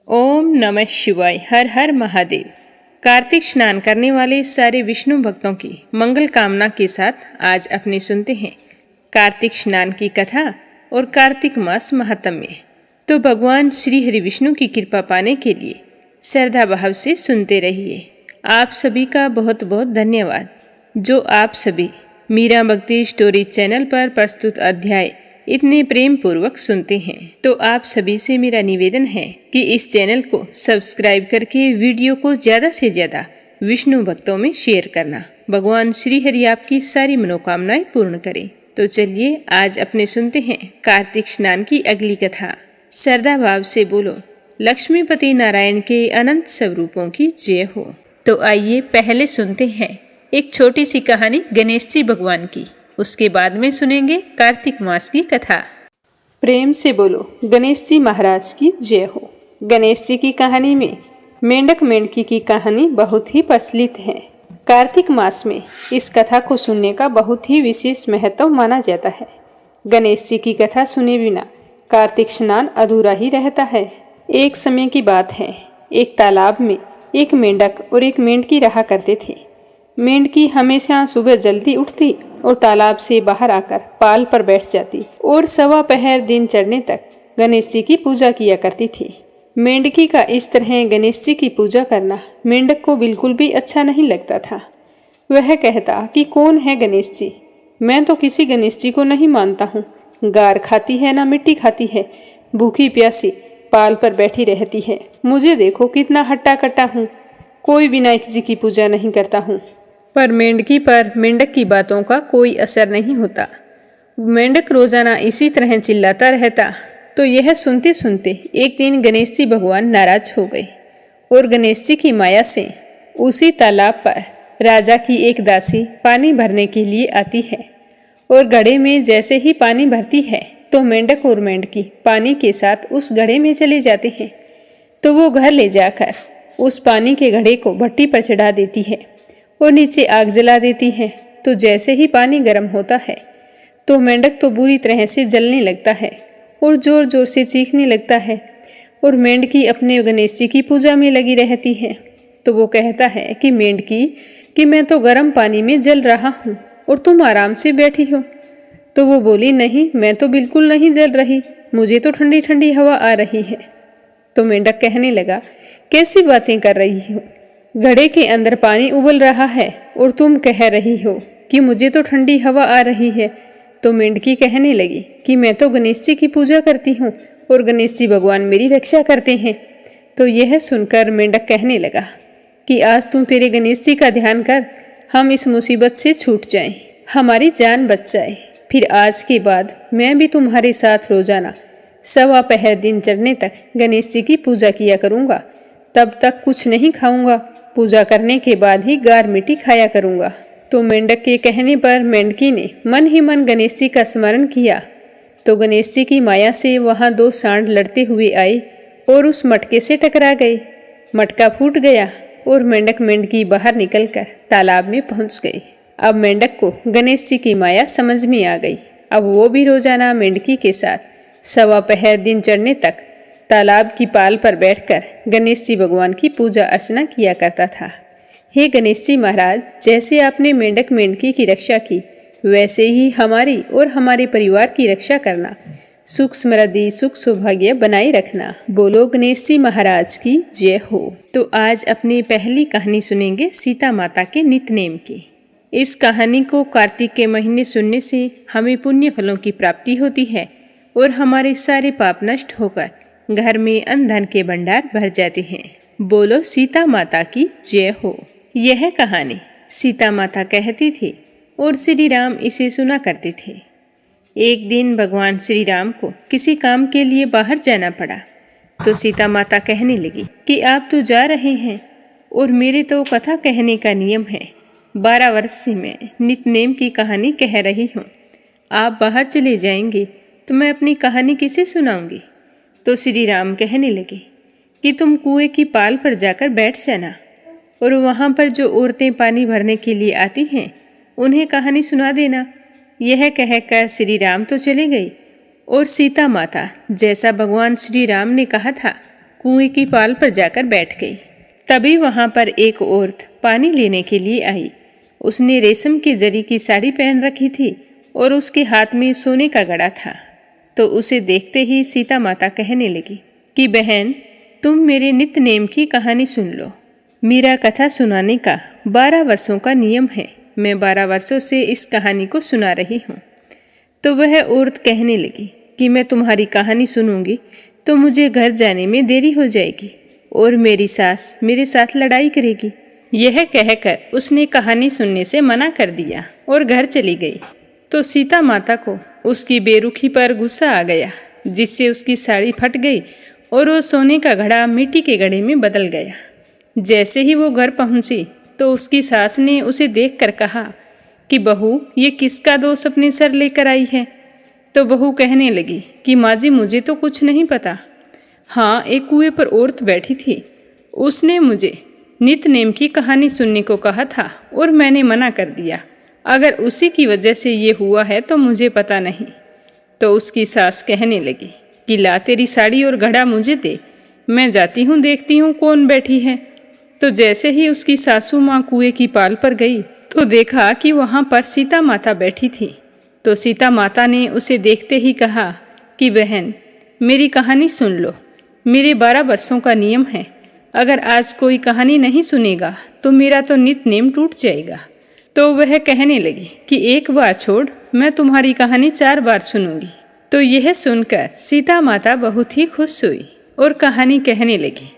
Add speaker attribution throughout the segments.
Speaker 1: ओम नमः शिवाय। हर हर महादेव। कार्तिक स्नान करने वाले सारे विष्णु भक्तों की मंगल कामना के साथ आज अपने सुनते हैं कार्तिक स्नान की कथा और कार्तिक मास महात्म्य। तो भगवान श्री हरि विष्णु की कृपा पाने के लिए श्रद्धा भाव से सुनते रहिए। आप सभी का बहुत बहुत धन्यवाद जो आप सभी मीरा भक्ति स्टोरी चैनल पर प्रस्तुत अध्याय इतने प्रेम पूर्वक सुनते हैं। तो आप सभी से मेरा निवेदन है कि इस चैनल को सब्सक्राइब करके वीडियो को ज़्यादा से ज़्यादा विष्णु भक्तों में शेयर करना। भगवान श्री हरि आपकी सारी मनोकामनाएं पूर्ण करें। तो चलिए आज अपने सुनते हैं कार्तिक स्नान की अगली कथा। श्रद्धा भाव से बोलो लक्ष्मीपति नारायण के अनंत स्वरूपों की जय हो। तो आइए पहले सुनते हैं एक छोटी सी कहानी गणेश जी भगवान की। उसके बाद में सुनेंगे कार्तिक मास की कथा। प्रेम से बोलो गणेश जी महाराज की जय हो। गणेश जी की कहानी में मेंढक मेंढकी की कहानी बहुत ही प्रचलित है। कार्तिक मास में इस कथा को सुनने का बहुत ही विशेष महत्व माना जाता है। गणेश जी की कथा सुने बिना कार्तिक स्नान अधूरा ही रहता है। एक समय की बात है, एक तालाब में एक मेंढक और एक मेंढकी रहा करते थे। मेंढकी हमेशा सुबह जल्दी उठती और तालाब से बाहर आकर पाल पर बैठ जाती और सवा पहर दिन चढ़ने तक गणेश जी की पूजा किया करती थी। मेंढकी का इस तरह गणेश जी की पूजा करना मेंढक को बिल्कुल भी अच्छा नहीं लगता था। वह कहता कि कौन है गणेश जी, मैं तो किसी गणेश जी को नहीं मानता हूँ। गार खाती है ना मिट्टी खाती है, भूखी प्यासी पाल पर बैठी रहती है। मुझे देखो कितना हट्टा कट्टा हूँ, कोई विनायक जी की पूजा नहीं करता हूँ। पर मेंढकी पर मेंढक की बातों का कोई असर नहीं होता। मेंढक रोजाना इसी तरह चिल्लाता रहता। तो यह सुनते सुनते एक दिन गणेश जी भगवान नाराज हो गए और गणेश जी की माया से उसी तालाब पर राजा की एक दासी पानी भरने के लिए आती है और घड़े में जैसे ही पानी भरती है तो मेंढक और मेंढकी पानी के साथ उस घड़े में चले जाते हैं। तो वो घर ले जाकर उस पानी के घड़े को भट्टी पर चढ़ा देती है और नीचे आग जला देती है। तो जैसे ही पानी गर्म होता है तो मेंढक तो बुरी तरह से जलने लगता है और जोर जोर से चीखने लगता है और मेंढकी अपने गणेश जी की पूजा में लगी रहती है। तो वो कहता है कि मेंढकी कि मैं तो गर्म पानी में जल रहा हूँ और तुम आराम से बैठी हो। तो वो बोली नहीं, मैं तो बिल्कुल नहीं जल रही, मुझे तो ठंडी ठंडी हवा आ रही है। तो मेंढक कहने लगा कैसी बातें कर रही हो, घड़े के अंदर पानी उबल रहा है और तुम कह रही हो कि मुझे तो ठंडी हवा आ रही है। तो मेंढकी कहने लगी कि मैं तो गणेश जी की पूजा करती हूँ और गणेश जी भगवान मेरी रक्षा करते हैं। तो यह सुनकर मेंढक कहने लगा कि आज तू तेरे गणेश जी का ध्यान कर, हम इस मुसीबत से छूट जाएं, हमारी जान बच जाए। फिर आज के बाद मैं भी तुम्हारे साथ रोजाना सवा पहर दिन चढ़ने तक गणेश जी की पूजा किया करूँगा। तब तक कुछ नहीं खाऊंगा, पूजा करने के बाद ही गार मिट्टी खाया करूंगा। तो मेंढक के कहने पर मेंढकी ने मन ही मन गणेश जी का स्मरण किया। तो गणेश जी की माया से वहां दो सांड लड़ते हुए आए और उस मटके से टकरा गए। मटका फूट गया और मेंढक मेंढकी बाहर निकलकर तालाब में पहुंच गए। अब मेंढक को गणेश जी की माया समझ में आ गई। अब वो भी रोजाना मेंढकी के साथ सवा पहर दिन चढ़ने तक तालाब की पाल पर बैठकर गणेश जी भगवान की पूजा अर्चना किया करता था। हे गणेश जी महाराज, जैसे आपने मेंढक मेंढकी की रक्षा की वैसे ही हमारी और हमारे परिवार की रक्षा करना, सुख समृद्धि सुख सौभाग्य बनाए रखना। बोलो गणेश जी महाराज की जय हो। तो आज अपनी पहली कहानी सुनेंगे सीता माता के नित्यनेम की। इस कहानी को कार्तिक के महीने सुनने से हमें पुण्य फलों की प्राप्ति होती है और हमारे सारे पाप नष्ट होकर घर में अन्न धन के भंडार भर जाते हैं। बोलो सीता माता की जय हो। यह कहानी सीता माता कहती थी और श्री राम इसे सुना करते थे। एक दिन भगवान श्री राम को किसी काम के लिए बाहर जाना पड़ा। तो सीता माता कहने लगी कि आप तो जा रहे हैं और मेरे तो कथा कहने का नियम है। 12 वर्ष से मैं नित्यनेम की कहानी कह रही हूँ। आप बाहर चले जाएंगे तो मैं अपनी कहानी किसे सुनाऊंगी। तो श्री राम कहने लगे कि तुम कुएं की पाल पर जाकर बैठ जाना और वहाँ पर जो औरतें पानी भरने के लिए आती हैं उन्हें कहानी सुना देना। यह कहकर श्री राम तो चले गए और सीता माता जैसा भगवान श्री राम ने कहा था कुएं की पाल पर जाकर बैठ गई। तभी वहां पर एक औरत पानी लेने के लिए आई। उसने रेशम की जरी की साड़ी पहन रखी थी और उसके हाथ में सोने का घड़ा था। तो उसे देखते ही सीता माता कहने लगी कि बहन, तुम मेरे नित्य नेम की कहानी सुन लो। मेरा कथा सुनाने का 12 वर्षों का नियम है। मैं 12 वर्षों से इस कहानी को सुना रही हूँ। तो वह औरत कहने लगी कि मैं तुम्हारी कहानी सुनूंगी तो मुझे घर जाने में देरी हो जाएगी और मेरी सास मेरे साथ लड़ाई करेगी। यह कहकर उसने कहानी सुनने से मना कर दिया और घर चली गई। तो सीता माता को उसकी बेरुखी पर गुस्सा आ गया, जिससे उसकी साड़ी फट गई और वो सोने का घड़ा मिट्टी के घड़े में बदल गया। जैसे ही वो घर पहुंची तो उसकी सास ने उसे देखकर कहा कि बहू, ये किसका दोष अपने सर लेकर आई है। तो बहू कहने लगी कि माँ जी, मुझे तो कुछ नहीं पता। हाँ, एक कुएं पर औरत बैठी थी, उसने मुझे नित्य नेम की कहानी सुनने को कहा था और मैंने मना कर दिया। अगर उसी की वजह से ये हुआ है तो मुझे पता नहीं। तो उसकी सास कहने लगी कि ला तेरी साड़ी और घड़ा मुझे दे, मैं जाती हूँ, देखती हूँ कौन बैठी है। तो जैसे ही उसकी सासू माँ कुएं की पाल पर गई तो देखा कि वहाँ पर सीता माता बैठी थी। तो सीता माता ने उसे देखते ही कहा कि बहन, मेरी कहानी सुन लो। मेरे 12 वर्षों का नियम है। अगर आज कोई कहानी नहीं सुनेगा तो मेरा तो नित्य नेम टूट जाएगा। तो वह कहने लगी कि एक बार छोड़, मैं तुम्हारी कहानी 4 बार सुनूंगी। तो यह सुनकर सीता माता बहुत ही खुश हुई और कहानी कहने लगी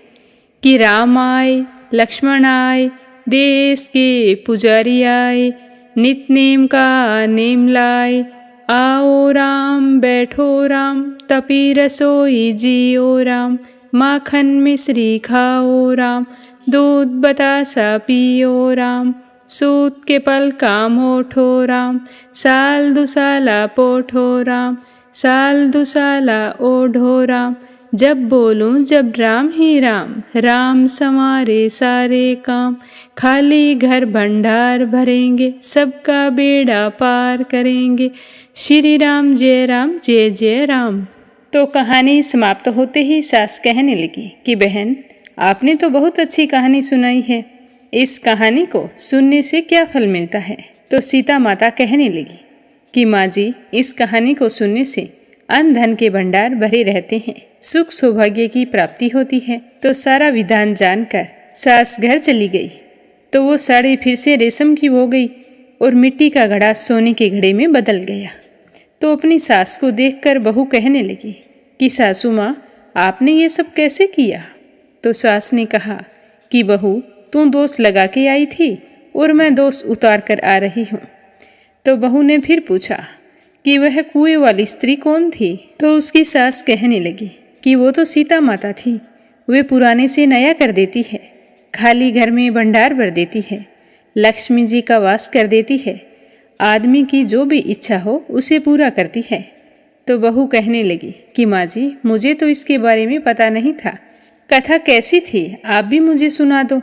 Speaker 1: कि राम आए, लक्ष्मण आए, देश के पुजारी आए, नित्य नेम का नेम लाए। आओ राम, बैठो राम, तपी रसोई जियो राम। माखन मिश्री खाओ राम, दूध बतासा पियो राम। सूत के पल काम ओठो राम, साल दुसाला पोठो राम। साल दुसाला ओढ़ो राम, जब बोलूं जब राम ही राम। राम संवारे सारे काम, खाली घर भंडार भरेंगे, सबका बेड़ा पार करेंगे। श्री राम जय राम, जय जय राम। तो कहानी समाप्त होते ही सास कहने लगी कि बहन, आपने तो बहुत अच्छी कहानी सुनाई है। इस कहानी को सुनने से क्या फल मिलता है। तो सीता माता कहने लगी कि माँ जी, इस कहानी को सुनने से अन्न धन के भंडार भरे रहते हैं, सुख सौभाग्य की प्राप्ति होती है। तो सारा विधान जानकर सास घर चली गई। तो वो साड़ी फिर से रेशम की हो गई और मिट्टी का घड़ा सोने के घड़े में बदल गया। तो अपनी सास को देखकर बहू कहने लगी कि सासू माँ, आपने ये सब कैसे किया। तो सास ने कहा कि बहू, तू दोष लगा के आई थी और मैं दोष उतार कर आ रही हूँ। तो बहू ने फिर पूछा कि वह कुएं वाली स्त्री कौन थी। तो उसकी सास कहने लगी कि वो तो सीता माता थी। वे पुराने से नया कर देती है, खाली घर में भंडार भर देती है, लक्ष्मी जी का वास कर देती है, आदमी की जो भी इच्छा हो उसे पूरा करती है। तो बहू कहने लगी कि माँ जी, मुझे तो इसके बारे में पता नहीं था। कथा कैसी थी, आप भी मुझे सुना दो।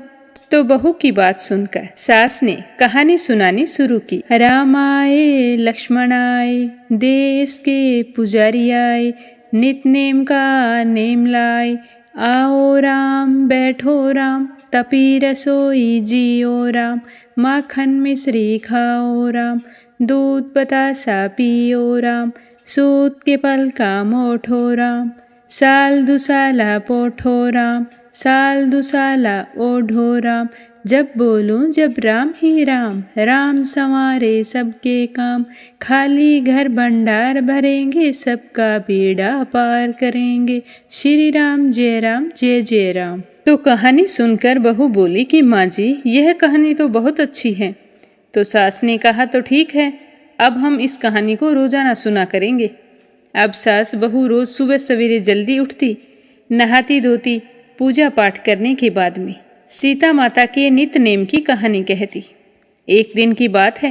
Speaker 1: तो बहू की बात सुनकर सास ने कहानी सुनानी शुरू की। राम आए, लक्ष्मण आए, देश के पुजारी आए, नित्य नेम का नेम लाए। आओ राम, बैठो राम, तपी रसोई जियो राम। माखन मिश्री खाओ राम, दूध बतासा पियो राम। सूत के पल काम ओठो राम, साल दुसाला पोठो राम। साल दुसाला ओढ़ो राम, जब बोलूं जब राम ही राम। राम संवारे सबके काम, खाली घर भंडार भरेंगे, सबका बेड़ा पार करेंगे। श्री राम जय राम, जय जय राम। तो कहानी सुनकर बहू बोली कि माँ जी, यह कहानी तो बहुत अच्छी है। तो सास ने कहा तो ठीक है, अब हम इस कहानी को रोजाना सुना करेंगे। अब सास बहू रोज सुबह सवेरे जल्दी उठती, नहाती धोती, पूजा पाठ करने के बाद में सीता माता के नित्य नेम की कहानी कहती। एक दिन की बात है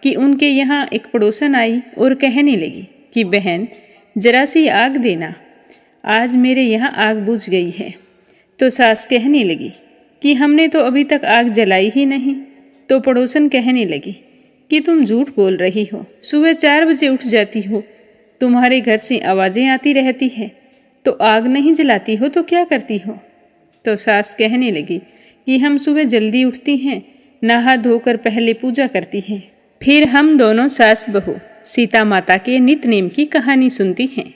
Speaker 1: कि उनके यहाँ एक पड़ोसन आई और कहने लगी कि बहन, जरा सी आग देना, आज मेरे यहाँ आग बुझ गई है। तो सास कहने लगी कि हमने तो अभी तक आग जलाई ही नहीं। तो पड़ोसन कहने लगी कि तुम झूठ बोल रही हो, सुबह 4 बजे उठ जाती हो, तुम्हारे घर से आवाज़ें आती रहती है, तो आग नहीं जलाती हो तो क्या करती हो? तो सास कहने लगी कि हम सुबह जल्दी उठती हैं, नहा धोकर पहले पूजा करती हैं, फिर हम दोनों सास बहू सीता माता के नित्य नेम की कहानी सुनती हैं।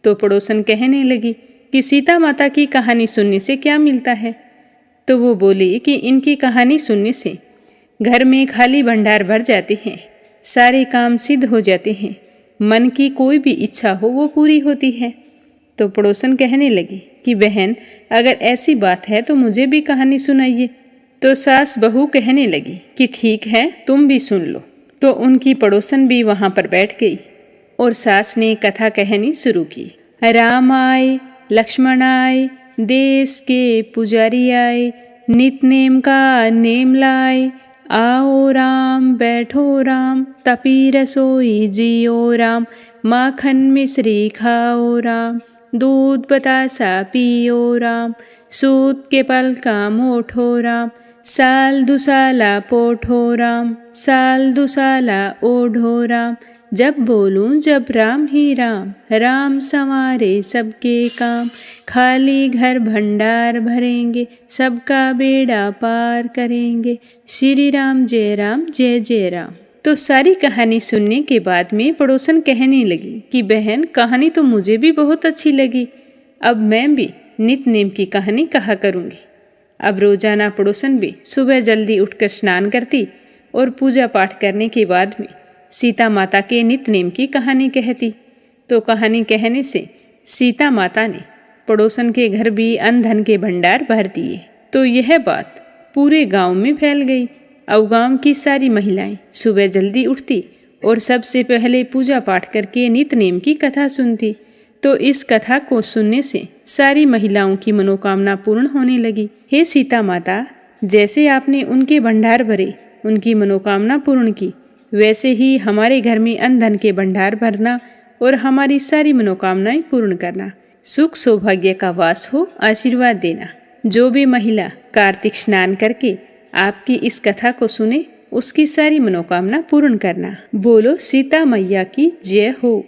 Speaker 1: तो पड़ोसन कहने लगी कि सीता माता की कहानी सुनने से क्या मिलता है? तो वो बोली कि इनकी कहानी सुनने से घर में खाली भंडार भर जाते हैं, सारे काम सिद्ध हो जाते हैं, मन की कोई भी इच्छा हो वो पूरी होती है। तो पड़ोसन कहने लगी कि बहन, अगर ऐसी बात है तो मुझे भी कहानी सुनाइए। तो सास बहू कहने लगी कि ठीक है, तुम भी सुन लो। तो उनकी पड़ोसन भी वहाँ पर बैठ गई और सास ने कथा कहनी शुरू की। राम आए, लक्ष्मण आए, देश के पुजारी आए, नित नेम का नेम लाए, आओ राम बैठो राम, तपी रसोई जियो राम, माखन मिश्री खाओ राम, दूध बतासा पियो राम, सूत के पल का मोठो राम, साल दुसाला पोठो राम, साल दुसाला ओढ़ो राम, जब बोलूं जब राम ही राम, राम संवारे सबके काम, खाली घर भंडार भरेंगे, सबका बेड़ा पार करेंगे, श्री राम जय जय राम। तो सारी कहानी सुनने के बाद में पड़ोसन कहने लगी कि बहन, कहानी तो मुझे भी बहुत अच्छी लगी, अब मैं भी नित नेम की कहानी कहा करूँगी। अब रोजाना पड़ोसन भी सुबह जल्दी उठकर स्नान करती और पूजा पाठ करने के बाद में सीता माता के नित नेम की कहानी कहती। तो कहानी कहने से सीता माता ने पड़ोसन के घर भी अन्न धन के भंडार भर दिए। तो यह बात पूरे गांव में फैल गई। अब गांव की सारी महिलाएं सुबह जल्दी उठती और सबसे पहले पूजा पाठ करके नित नेम की कथा सुनती। तो इस कथा को सुनने से सारी महिलाओं की मनोकामना पूर्ण होने लगी। हे सीता माता, जैसे आपने उनके भंडार भरे, उनकी मनोकामना पूर्ण की, वैसे ही हमारे घर में अन्न धन के भंडार भरना और हमारी सारी मनोकामनाएं पूर्ण करना। सुख सौभाग्य का वास हो, आशीर्वाद देना। जो भी महिला कार्तिक स्नान करके आपकी इस कथा को सुने, उसकी सारी मनोकामना पूर्ण करना। बोलो सीता मैया की जय हो।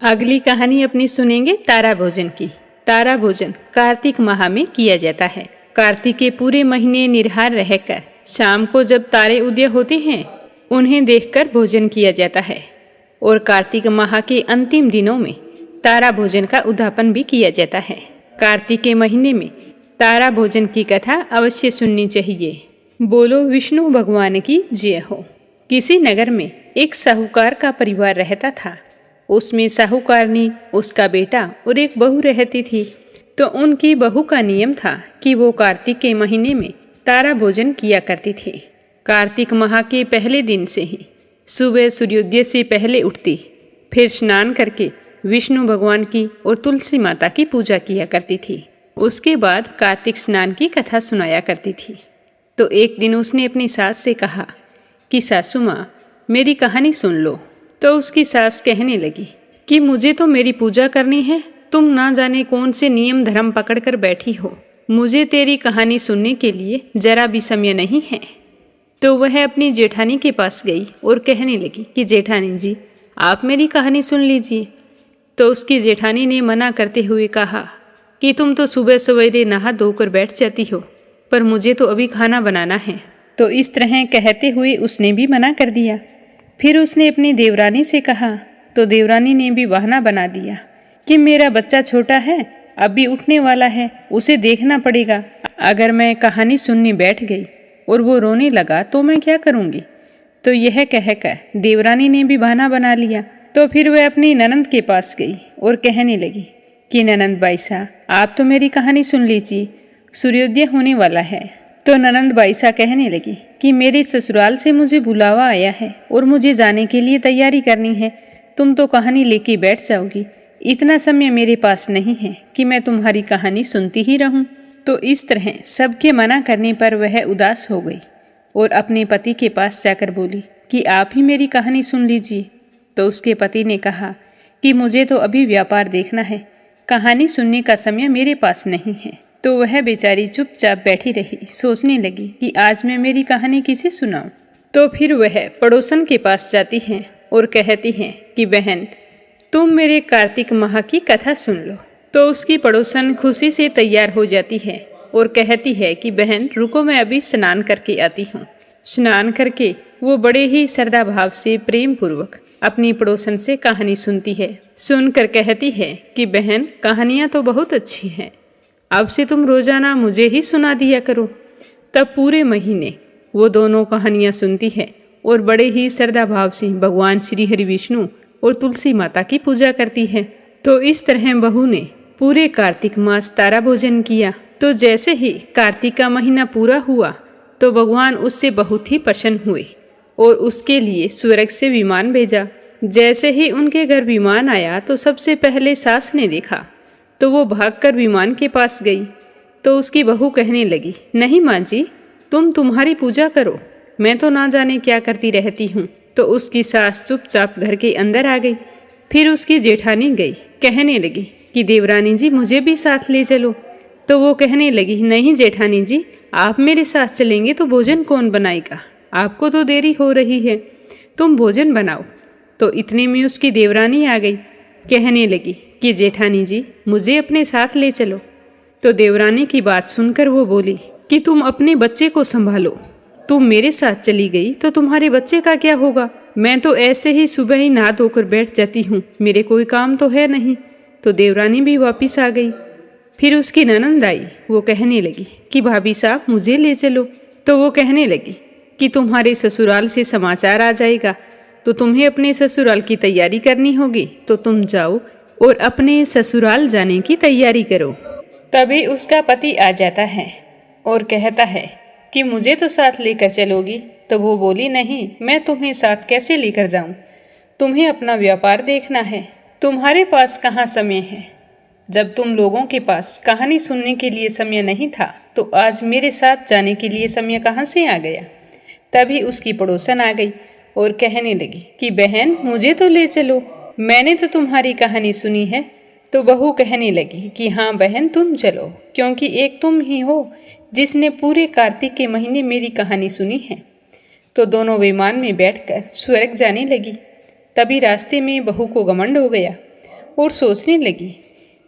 Speaker 1: अगली कहानी अपनी सुनेंगे तारा भोजन की। तारा भोजन कार्तिक माह में किया जाता है। कार्तिक के पूरे महीने निराहार रहकर शाम को जब तारे उदय होते हैं, उन्हें देखकर भोजन किया जाता है। और कार्तिक माह के अंतिम दिनों में तारा भोजन का उद्यापन भी किया जाता है। कार्तिक के महीने में तारा भोजन की कथा अवश्य सुननी चाहिए। बोलो विष्णु भगवान की जय हो। किसी नगर में एक साहूकार का परिवार रहता था। उसमें साहूकारनी, उसका बेटा और एक बहू रहती थी। तो उनकी बहू का नियम था कि वो कार्तिक के महीने में तारा भोजन किया करती थी। कार्तिक माह के पहले दिन से ही सुबह सूर्योदय से पहले उठती, फिर स्नान करके विष्णु भगवान की और तुलसी माता की पूजा किया करती थी। उसके बाद कार्तिक स्नान की कथा सुनाया करती थी। तो एक दिन उसने अपनी सास से कहा कि सासू माँ, मेरी कहानी सुन लो। तो उसकी सास कहने लगी कि मुझे तो मेरी पूजा करनी है, तुम ना जाने कौन से नियम धर्म पकड़कर बैठी हो, मुझे तेरी कहानी सुनने के लिए जरा भी समय नहीं है। तो वह अपनी जेठानी के पास गई और कहने लगी कि जेठानी जी, आप मेरी कहानी सुन लीजिए। तो उसकी जेठानी ने मना करते हुए कहा कि तुम तो सुबह सवेरे नहा धोकर बैठ जाती हो, पर मुझे तो अभी खाना बनाना है। तो इस तरह कहते हुए उसने भी मना कर दिया। फिर उसने अपनी देवरानी से कहा, तो देवरानी ने भी बहाना बना दिया कि मेरा बच्चा छोटा है, अभी उठने वाला है, उसे देखना पड़ेगा। अगर मैं कहानी सुनने बैठ गई और वो रोने लगा तो मैं क्या करूँगी। तो यह कहकर देवरानी ने भी बहाना बना लिया। तो फिर वह अपनी ननंद के पास गई और कहने लगी कि ननंद बाईसा, आप तो मेरी कहानी सुन लीजिए, सूर्योदय होने वाला है। तो ननंद बाईसा कहने लगी कि मेरे ससुराल से मुझे बुलावा आया है और मुझे जाने के लिए तैयारी करनी है। तुम तो कहानी लेके बैठ जाओगी, इतना समय मेरे पास नहीं है कि मैं तुम्हारी कहानी सुनती ही रहूं। तो इस तरह सबके मना करने पर वह उदास हो गई और अपने पति के पास जाकर बोली कि आप ही मेरी कहानी सुन लीजिए। तो उसके पति ने कहा कि मुझे तो अभी व्यापार देखना है, कहानी सुनने का समय मेरे पास नहीं है। तो वह बेचारी चुपचाप बैठी रही, सोचने लगी कि आज मैं मेरी कहानी किसे सुनाऊं। तो फिर वह पड़ोसन के पास जाती है और कहती है कि बहन, तुम मेरे कार्तिक माह की कथा सुन लो। तो उसकी पड़ोसन खुशी से तैयार हो जाती है और कहती है कि बहन रुको, मैं अभी स्नान करके आती हूँ। स्नान करके वो बड़े ही श्रद्धा भाव से प्रेम पूर्वक अपनी पड़ोसन से कहानी सुनती है। सुनकर कहती है कि बहन कहानियाँ तो बहुत अच्छी हैं, अब से तुम रोजाना मुझे ही सुना दिया करो। तब पूरे महीने वो दोनों कहानियाँ सुनती है और बड़े ही श्रद्धा भाव से भगवान श्री हरि विष्णु और तुलसी माता की पूजा करती है। तो इस तरह बहू ने पूरे कार्तिक मास तारा भोजन किया। तो जैसे ही कार्तिक का महीना पूरा हुआ तो भगवान उससे बहुत ही प्रसन्न हुए और उसके लिए स्वर्ग से विमान भेजा। जैसे ही उनके घर विमान आया तो सबसे पहले सास ने देखा तो वो भागकर विमान के पास गई। तो उसकी बहू कहने लगी, नहीं माँ जी, तुम्हारी पूजा करो, मैं तो ना जाने क्या करती रहती हूँ। तो उसकी सास चुपचाप घर के अंदर आ गई। फिर उसकी जेठानी गई, कहने लगी कि देवरानी जी मुझे भी साथ ले चलो। तो वो कहने लगी, नहीं जेठानी जी, आप मेरे साथ चलेंगे तो भोजन कौन बनाएगा, आपको तो देरी हो रही है, तुम भोजन बनाओ। तो इतने में उसकी देवरानी आ गई, कहने लगी कि जेठानी जी मुझे अपने साथ ले चलो। तो देवरानी की बात सुनकर वो बोली कि तुम अपने बच्चे को संभालो, तुम मेरे साथ चली गई तो तुम्हारे बच्चे का क्या होगा, मैं तो ऐसे ही सुबह ही नहा धोकर बैठ जाती हूँ, मेरे कोई काम तो है नहीं। तो देवरानी भी वापस आ गई। फिर उसकी ननंद आई, वो कहने लगी कि भाभी साहब मुझे ले चलो। तो वो कहने लगी कि तुम्हारे ससुराल से समाचार आ जाएगा तो तुम्हें अपने ससुराल की तैयारी करनी होगी, तो तुम जाओ और अपने ससुराल जाने की तैयारी करो। तभी उसका पति आ जाता है और कहता है कि मुझे तो साथ लेकर चलोगी। तो वो बोली, नहीं, मैं तुम्हें साथ कैसे लेकर जाऊं, तुम्हें अपना व्यापार देखना है, तुम्हारे पास कहाँ समय है। जब तुम लोगों के पास कहानी सुनने के लिए समय नहीं था तो आज मेरे साथ जाने के लिए समय कहाँ से आ गया। तभी उसकी पड़ोसन आ गई और कहने लगी कि बहन मुझे तो ले चलो, मैंने तो तुम्हारी कहानी सुनी है। तो बहू कहने लगी कि हाँ बहन तुम चलो, क्योंकि एक तुम ही हो जिसने पूरे कार्तिक के महीने मेरी कहानी सुनी है। तो दोनों विमान में बैठकर स्वर्ग जाने लगी। तभी रास्ते में बहू को घमंड हो गया और सोचने लगी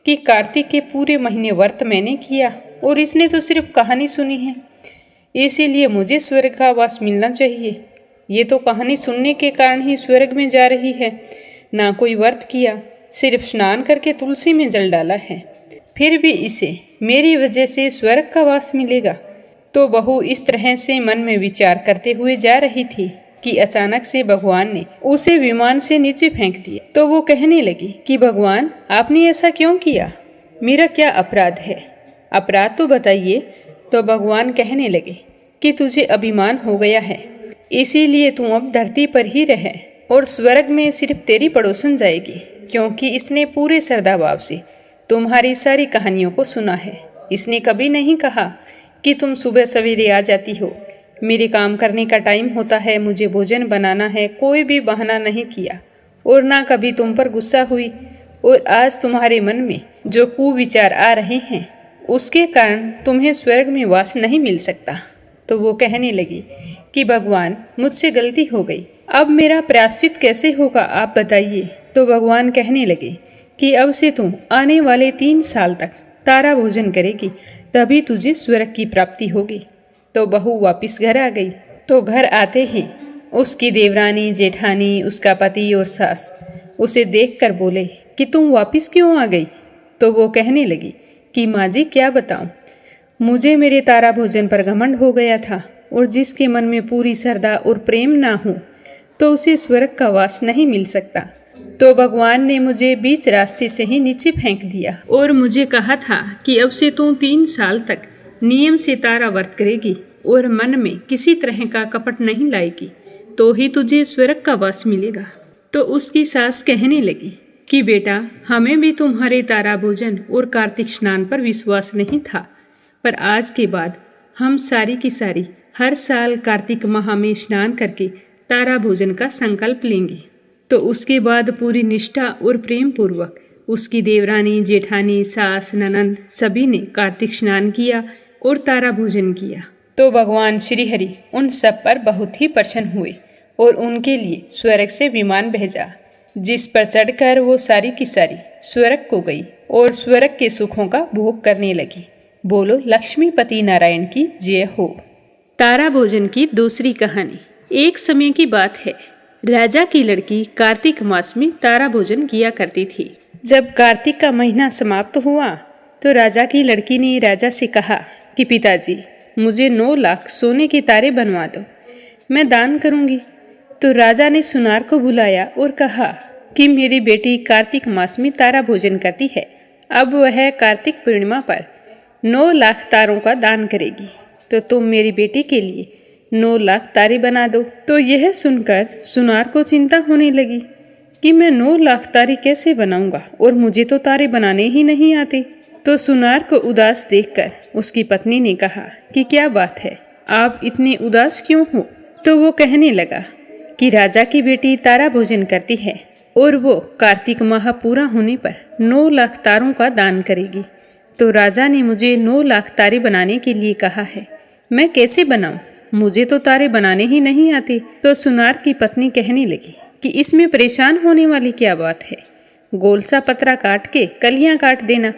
Speaker 1: कि कार्तिक के पूरे महीने व्रत मैंने किया और इसने तो सिर्फ कहानी सुनी है, इसीलिए मुझे स्वर्ग का वास मिलना चाहिए। ये तो कहानी सुनने के कारण ही स्वर्ग में जा रही है, ना कोई व्रत किया, सिर्फ स्नान करके तुलसी में जल डाला है, फिर भी इसे मेरी वजह से स्वर्ग का वास मिलेगा। तो बहू इस तरह से मन में विचार करते हुए जा रही थी कि अचानक से भगवान ने उसे विमान से नीचे फेंक दिया। तो वो कहने लगी कि भगवान आपने ऐसा क्यों किया, मेरा क्या अपराध है, अपराध तो बताइए। तो भगवान कहने लगे कि तुझे अभिमान हो गया है, इसीलिए तू अब धरती पर ही रहे और स्वर्ग में सिर्फ तेरी पड़ोसन जाएगी, क्योंकि इसने पूरे श्रद्धा भाव से तुम्हारी सारी कहानियों को सुना है। इसने कभी नहीं कहा कि तुम सुबह सवेरे आ जाती हो, मेरे काम करने का टाइम होता है, मुझे भोजन बनाना है, कोई भी बहाना नहीं किया और ना कभी तुम पर गुस्सा हुई। और आज तुम्हारे मन में जो कुविचार आ रहे हैं उसके कारण तुम्हें स्वर्ग में वास नहीं मिल सकता। तो वो कहने लगी कि भगवान मुझसे गलती हो गई, अब मेरा प्रायश्चित कैसे होगा आप बताइए। तो भगवान कहने लगे कि अब से तुम आने वाले 3 साल तक तारा भोजन करेगी, तभी तुझे स्वर्ग की प्राप्ति होगी। तो बहू वापस घर आ गई। तो घर आते ही उसकी देवरानी, जेठानी, उसका पति और सास उसे देखकर बोले कि तुम वापस क्यों आ गई। तो वो कहने लगी कि माँ जी क्या बताऊँ, मुझे मेरे तारा भोजन पर घमंड हो गया था और जिसके मन में पूरी श्रद्धा और प्रेम ना हो तो उसे स्वर्ग का वास नहीं मिल सकता। तो भगवान ने मुझे बीच रास्ते से ही नीचे फेंक दिया और मुझे कहा था कि अब से तू 3 साल तक नियम से तारा व्रत करेगी और मन में किसी तरह का कपट नहीं लाएगी, तो ही तुझे स्वर्ग का वास मिलेगा। तो उसकी सास कहने लगी कि बेटा हमें भी तुम्हारे तारा भोजन और कार्तिक स्नान पर विश्वास नहीं था, पर आज के बाद हम सारी की सारी हर साल कार्तिक माह में स्नान करके तारा भोजन का संकल्प लेंगे। तो उसके बाद पूरी निष्ठा और प्रेम पूर्वक उसकी देवरानी, जेठानी, सास, ननंद सभी ने कार्तिक स्नान किया और तारा भोजन किया। तो भगवान श्री हरि उन सब पर बहुत ही प्रसन्न हुए और उनके लिए स्वर्ग से विमान भेजा, जिस पर चढ़कर वो सारी की सारी स्वर्ग को गई और स्वर्ग के सुखों का भोग करने लगी। बोलो लक्ष्मीपति नारायण की जय हो। तारा भोजन की दूसरी कहानी। एक समय की बात है, राजा की लड़की कार्तिक मास में तारा भोजन किया करती थी। जब कार्तिक का महीना समाप्त हुआ तो राजा की लड़की ने राजा से कहा कि पिताजी, मुझे 9 लाख सोने के तारे बनवा दो, मैं दान करूंगी। तो राजा ने सुनार को बुलाया और कहा कि मेरी बेटी कार्तिक मास में तारा भोजन करती है, अब वह कार्तिक पूर्णिमा पर 9 लाख तारों का दान करेगी, तो तुम मेरी बेटी के लिए 9 लाख तारे बना दो। तो यह सुनकर सुनार को चिंता होने लगी कि मैं 9 लाख तारे कैसे बनाऊंगा और मुझे तो तारे बनाने ही नहीं आते। तो सुनार को उदास देखकर उसकी पत्नी ने कहा कि क्या बात है, आप इतनी उदास क्यों हो? तो वो कहने लगा कि राजा की बेटी तारा भोजन करती है और वो कार्तिक माह पूरा होने पर 9 लाख तारों का दान करेगी। तो राजा ने मुझे 9 लाख तारे बनाने के लिए कहा है, मैं कैसे बनाऊं? मुझे तो तारे बनाने ही नहीं आते। तो सुनार की पत्नी कहने लगी कि इसमें परेशान होने वाली क्या बात है, गोल सा पतरा काट के कलियां काट देना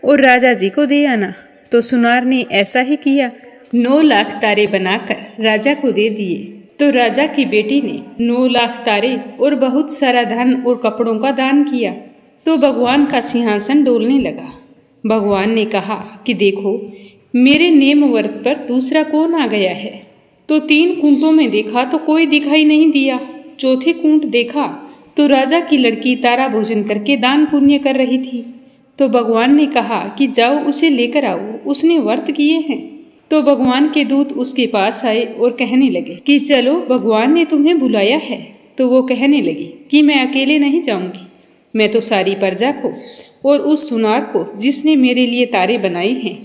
Speaker 1: और राजा जी को दे आना। तो सुनार ने ऐसा ही किया, 9 लाख तारे बनाकर राजा को दे दिए। तो राजा की बेटी ने 9 लाख तारे और बहुत सारा धन और कपड़ों का दान किया। तो भगवान का सिंहासन डोलने लगा। भगवान ने कहा कि देखो, मेरे नेम व्रत पर दूसरा कौन आ गया है। तो 3 कुंटों में देखा तो कोई दिखाई नहीं दिया। चौथे कुंट देखा तो राजा की लड़की तारा भोजन करके दान पुण्य कर रही थी। तो भगवान ने कहा कि जाओ उसे लेकर आओ, उसने व्रत किए हैं। तो भगवान के दूत उसके पास आए और कहने लगे कि चलो, भगवान ने तुम्हें बुलाया है। तो वो कहने लगी कि मैं अकेले नहीं जाऊंगी, मैं तो सारी प्रजा को और उस सुनार को जिसने मेरे लिए तारे बनाए हैं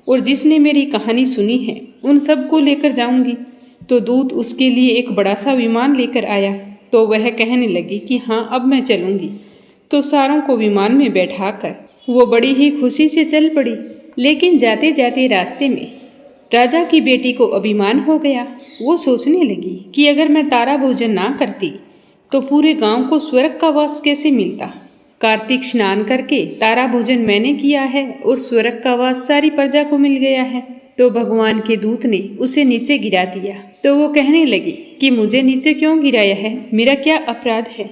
Speaker 1: और जिसने मेरी कहानी सुनी है, उन सब को लेकर जाऊंगी। तो दूत उसके लिए एक बड़ा सा विमान लेकर आया। तो वह कहने लगी कि हाँ, अब मैं चलूंगी। तो सारों को विमान में बैठाकर वो बड़ी ही खुशी से चल पड़ी। लेकिन जाते जाते रास्ते में राजा की बेटी को अभिमान हो गया। वो सोचने लगी कि अगर मैं तारा भोजन ना करती तो पूरे गांव को स्वर्ग का वास कैसे मिलता। कार्तिक स्नान करके तारा भोजन मैंने किया है और स्वर्ग का वास सारी प्रजा को मिल गया है। तो भगवान के दूत ने उसे नीचे गिरा दिया। तो वो कहने लगी कि मुझे नीचे क्यों गिराया है, मेरा क्या अपराध है।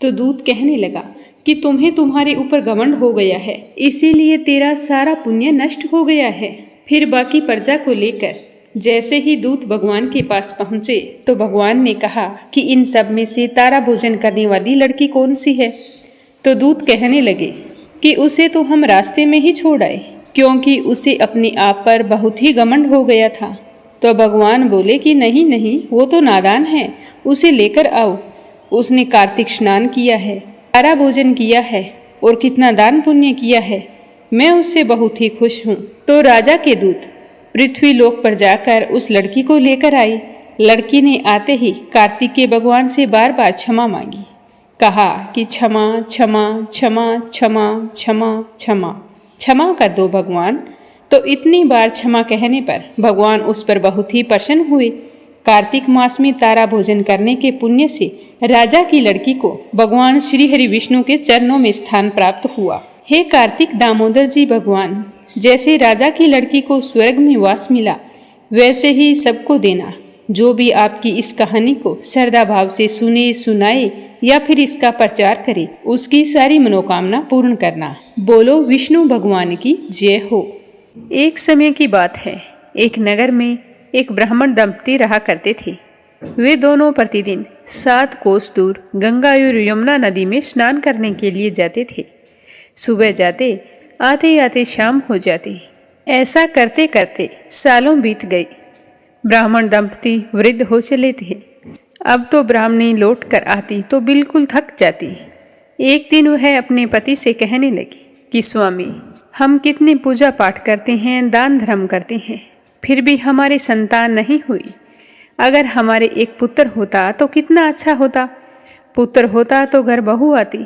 Speaker 1: तो दूत कहने लगा कि तुम्हें तुम्हारे ऊपर घमंड हो गया है, इसीलिए तेरा सारा पुण्य नष्ट हो गया है। फिर बाकी प्रजा को लेकर जैसे ही दूत भगवान के पास पहुँचे तो भगवान ने कहा कि इन सब में से तारा भोजन करने वाली लड़की कौन सी है। तो दूत कहने लगे कि उसे तो हम रास्ते में ही छोड़ आए, क्योंकि उसे अपने आप पर बहुत ही घमंड हो गया था। तो भगवान बोले कि नहीं नहीं, वो तो नादान है, उसे लेकर आओ। उसने कार्तिक स्नान किया है, तारा भोजन किया है और कितना दान पुण्य किया है, मैं उससे बहुत ही खुश हूँ। तो राजा के दूत पृथ्वी लोक पर जाकर उस लड़की को लेकर आई। लड़की ने आते ही कार्तिक के भगवान से बार बार क्षमा मांगी, कहा कि क्षमा क्षमा क्षमा क्षमा क्षमा क्षमा क्षमा कर दो भगवान। तो इतनी बार क्षमा कहने पर भगवान उस पर बहुत ही प्रसन्न हुए। कार्तिक मास में तारा भोजन करने के पुण्य से राजा की लड़की को भगवान श्री हरि विष्णु के चरणों में स्थान प्राप्त हुआ। हे कार्तिक दामोदर जी भगवान, जैसे राजा की लड़की को स्वर्ग में वास मिला, वैसे ही सबको देना। जो भी आपकी इस कहानी को श्रद्धा भाव से सुने, सुनाए या फिर इसका प्रचार करे, उसकी सारी मनोकामना पूर्ण करना। बोलो विष्णु भगवान की जय हो। एक समय की बात है, एक नगर में एक ब्राह्मण दंपति रहा करते थे। वे दोनों प्रतिदिन 7 कोस दूर गंगा और यमुना नदी में स्नान करने के लिए जाते थे। सुबह जाते, आते आते शाम हो जाती। ऐसा करते करते सालों बीत गए। ब्राह्मण दंपति वृद्ध हो चले थे। अब तो ब्राह्मणी लौट कर आती तो बिल्कुल थक जाती। एक दिन वह अपने पति से कहने लगी कि स्वामी, हम कितनी पूजा पाठ करते हैं, दान धर्म करते हैं, फिर भी हमारी संतान नहीं हुई। अगर हमारे एक पुत्र होता तो कितना अच्छा होता। पुत्र होता तो घर बहू आती,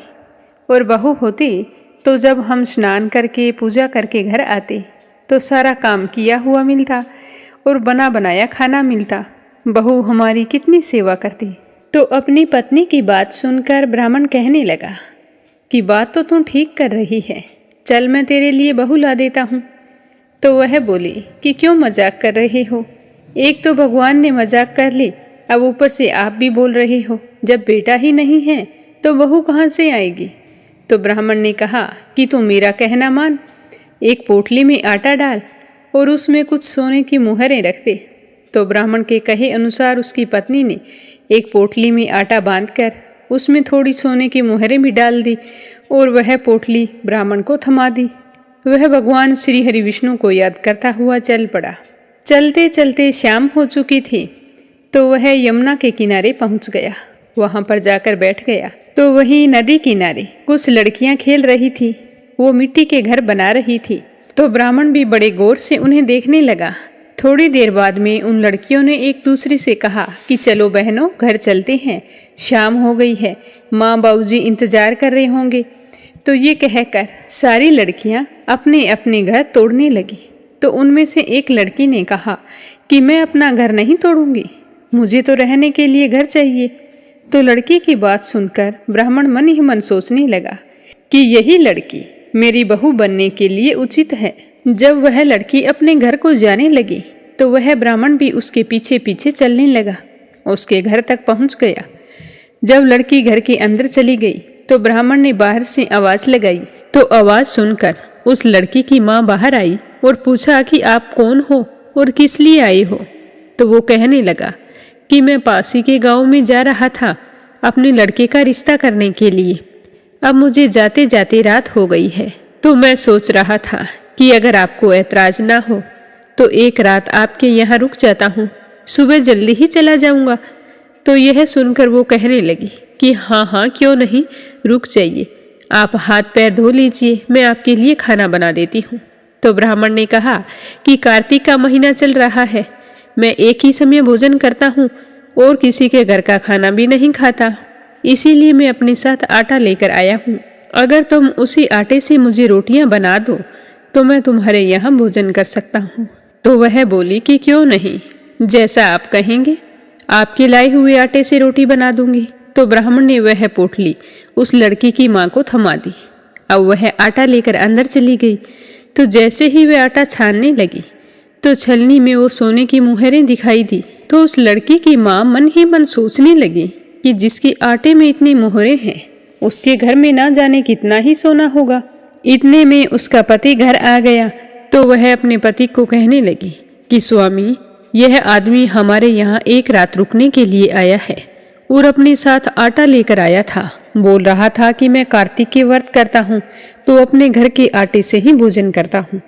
Speaker 1: और बहू होती तो जब हम स्नान करके पूजा करके घर आते तो सारा काम किया हुआ मिलता और बना बनाया खाना मिलता। बहू हमारी कितनी सेवा करती। तो अपनी पत्नी की बात सुनकर ब्राह्मण कहने लगा कि बात तो तू ठीक कर रही है, चल मैं तेरे लिए बहू ला देता हूँ। तो वह बोली कि क्यों मजाक कर रहे हो, एक तो भगवान ने मजाक कर ली, अब ऊपर से आप भी बोल रहे हो। जब बेटा ही नहीं है तो बहू कहाँ से आएगी। तो ब्राह्मण ने कहा कि तू मेरा कहना मान, एक पोटली में आटा डाल और उसमें कुछ सोने की मुहरें रख दे। तो ब्राह्मण के कहे अनुसार उसकी पत्नी ने एक पोटली में आटा बांधकर उसमें थोड़ी सोने की मुहरें भी डाल दी और वह पोटली ब्राह्मण को थमा दी। वह भगवान श्री हरि विष्णु को याद करता हुआ चल पड़ा। चलते चलते शाम हो चुकी थी तो वह यमुना के किनारे पहुंच गया। वहां पर जाकर बैठ गया तो वहीं नदी किनारे कुछ लड़कियां खेल रही थी। वो मिट्टी के घर बना रही थी। तो ब्राह्मण भी बड़े गौर से उन्हें देखने लगा। थोड़ी देर बाद में उन लड़कियों ने एक दूसरे से कहा कि चलो बहनों घर चलते हैं, शाम हो गई है, माँ बाबूजी इंतजार कर रहे होंगे। तो ये कहकर सारी लड़कियां अपने अपने घर तोड़ने लगी। तो उनमें से एक लड़की ने कहा कि मैं अपना घर नहीं तोड़ूंगी, मुझे तो रहने के लिए घर चाहिए। तो लड़की की बात सुनकर ब्राह्मण मन ही मन सोचने लगा कि यही लड़की मेरी बहू बनने के लिए उचित है। जब वह लड़की अपने घर को जाने लगी तो वह ब्राह्मण भी उसके पीछे पीछे चलने लगा, उसके घर तक पहुंच गया। जब लड़की घर के अंदर चली गई तो ब्राह्मण ने बाहर से आवाज लगाई। तो आवाज सुनकर उस लड़की की माँ बाहर आई और पूछा कि आप कौन हो और किस लिए आए हो। तो वो कहने लगा कि मैं पास ही के गांव में जा रहा था अपने लड़के का रिश्ता करने के लिए। अब मुझे जाते जाते रात हो गई है, तो मैं सोच रहा था कि अगर आपको ऐतराज ना हो तो एक रात आपके यहाँ रुक जाता हूँ, सुबह जल्दी ही चला जाऊँगा। तो यह सुनकर वो कहने लगी कि हाँ हाँ क्यों नहीं, रुक जाइए, आप हाथ पैर धो लीजिए, मैं आपके लिए खाना बना देती हूँ। तो ब्राह्मण ने कहा कि कार्तिक का महीना चल रहा है, मैं एक ही समय भोजन करता हूँ और किसी के घर का खाना भी नहीं खाता, इसीलिए मैं अपने साथ आटा लेकर आया हूँ। अगर तुम उसी आटे से मुझे रोटियां बना दो तो मैं तुम्हारे यहाँ भोजन कर सकता हूँ। तो वह बोली कि क्यों नहीं, जैसा आप कहेंगे, आपके लाए हुए आटे से रोटी बना दूंगी। तो ब्राह्मण ने वह पोटली उस लड़की की माँ को थमा दी। अब वह आटा लेकर अंदर चली गई। तो जैसे ही वह आटा छानने लगी तो छलनी में वो सोने की मुहरें दिखाई दी। तो उस लड़की की माँ मन ही मन सोचने लगी कि जिसके आटे में इतनी मोहरें हैं उसके घर में ना जाने कितना ही सोना होगा। इतने में उसका पति घर आ गया। तो वह अपने पति को कहने लगी कि स्वामी, यह आदमी हमारे यहाँ एक रात रुकने के लिए आया है और अपने साथ आटा लेकर आया था। बोल रहा था कि मैं कार्तिक के व्रत करता हूँ तो अपने घर के आटे से ही भोजन करता हूँ।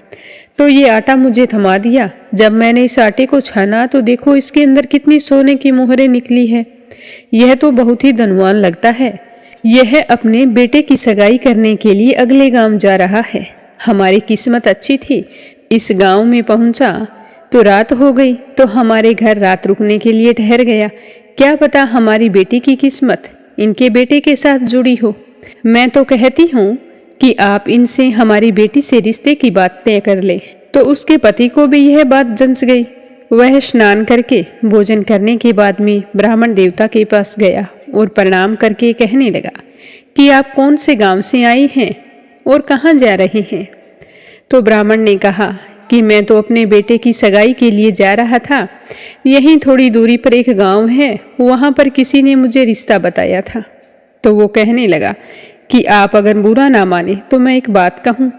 Speaker 1: तो ये आटा मुझे थमा दिया। जब मैंने इस आटे को छाना तो देखो इसके अंदर कितनी सोने की मोहरें निकली है। यह तो बहुत ही धनवान लगता है। यह अपने बेटे की सगाई करने के लिए अगले गांव जा रहा है। हमारी किस्मत अच्छी थी, इस गांव में पहुंचा तो रात हो गई तो हमारे घर रात रुकने के लिए ठहर गया। क्या पता हमारी बेटी की किस्मत इनके बेटे के साथ जुड़ी हो। मैं तो कहती हूँ कि आप इनसे हमारी बेटी से रिश्ते की बात तय कर ले। तो उसके पति को भी यह बात जंच गई। वह स्नान करके भोजन करने के बाद में ब्राह्मण देवता के पास गया और प्रणाम करके कहने लगा कि आप कौन से गांव से आए हैं और कहाँ जा रहे हैं। तो ब्राह्मण ने कहा कि मैं तो अपने बेटे की सगाई के लिए जा रहा था, यहीं थोड़ी दूरी पर एक गांव है, वहां पर किसी ने मुझे रिश्ता बताया था। तो वो कहने लगा कि आप अगर बुरा ना माने तो मैं एक बात कहूँ,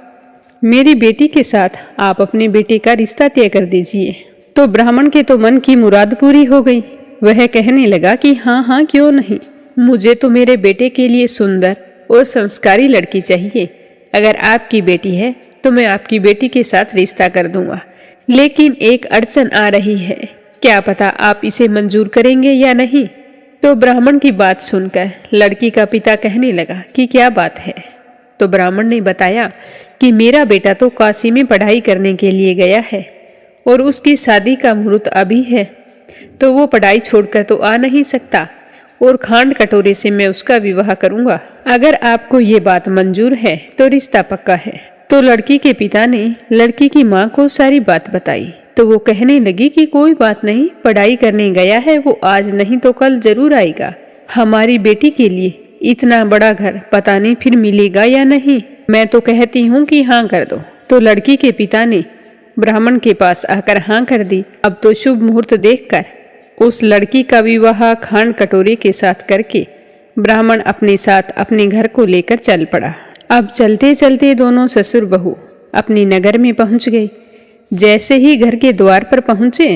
Speaker 1: मेरी बेटी के साथ आप अपने बेटे का रिश्ता तय कर दीजिए। तो ब्राह्मण के तो मन की मुराद पूरी हो गई। वह कहने लगा कि हाँ हाँ क्यों नहीं, मुझे तो मेरे बेटे के लिए सुंदर और संस्कारी लड़की चाहिए। अगर आपकी बेटी है तो मैं आपकी बेटी के साथ रिश्ता कर दूंगा, लेकिन एक अड़चन आ रही है, क्या पता आप इसे मंजूर करेंगे या नहीं। तो ब्राह्मण की बात सुनकर लड़की का पिता कहने लगा कि क्या बात है। तो ब्राह्मण ने बताया कि मेरा बेटा तो काशी में पढ़ाई करने के लिए गया है और उसकी शादी का मुहूर्त अभी है, तो वो पढ़ाई छोड़कर तो आ नहीं सकता और खांड कटोरे से मैं उसका विवाह करूंगा। अगर आपको ये बात मंजूर है तो रिश्ता पक्का है। तो लड़की के पिता ने लड़की की माँ को सारी बात बताई। तो वो कहने लगी कि कोई बात नहीं, पढ़ाई करने गया है, वो आज नहीं तो कल जरूर आएगा। हमारी बेटी के लिए इतना बड़ा घर पता नहीं फिर मिलेगा या नहीं। मैं तो कहती हूँ कि हाँ कर दो। तो लड़की के पिता ने ब्राह्मण के पास आकर हाँ कर दी। अब तो शुभ मुहूर्त देखकर उस लड़की का विवाह खांड कटोरे के साथ करके ब्राह्मण अपने साथ अपने घर को लेकर चल पड़ा। अब चलते चलते दोनों ससुर बहू अपने नगर में पहुंच गए। जैसे ही घर के द्वार पर पहुंचे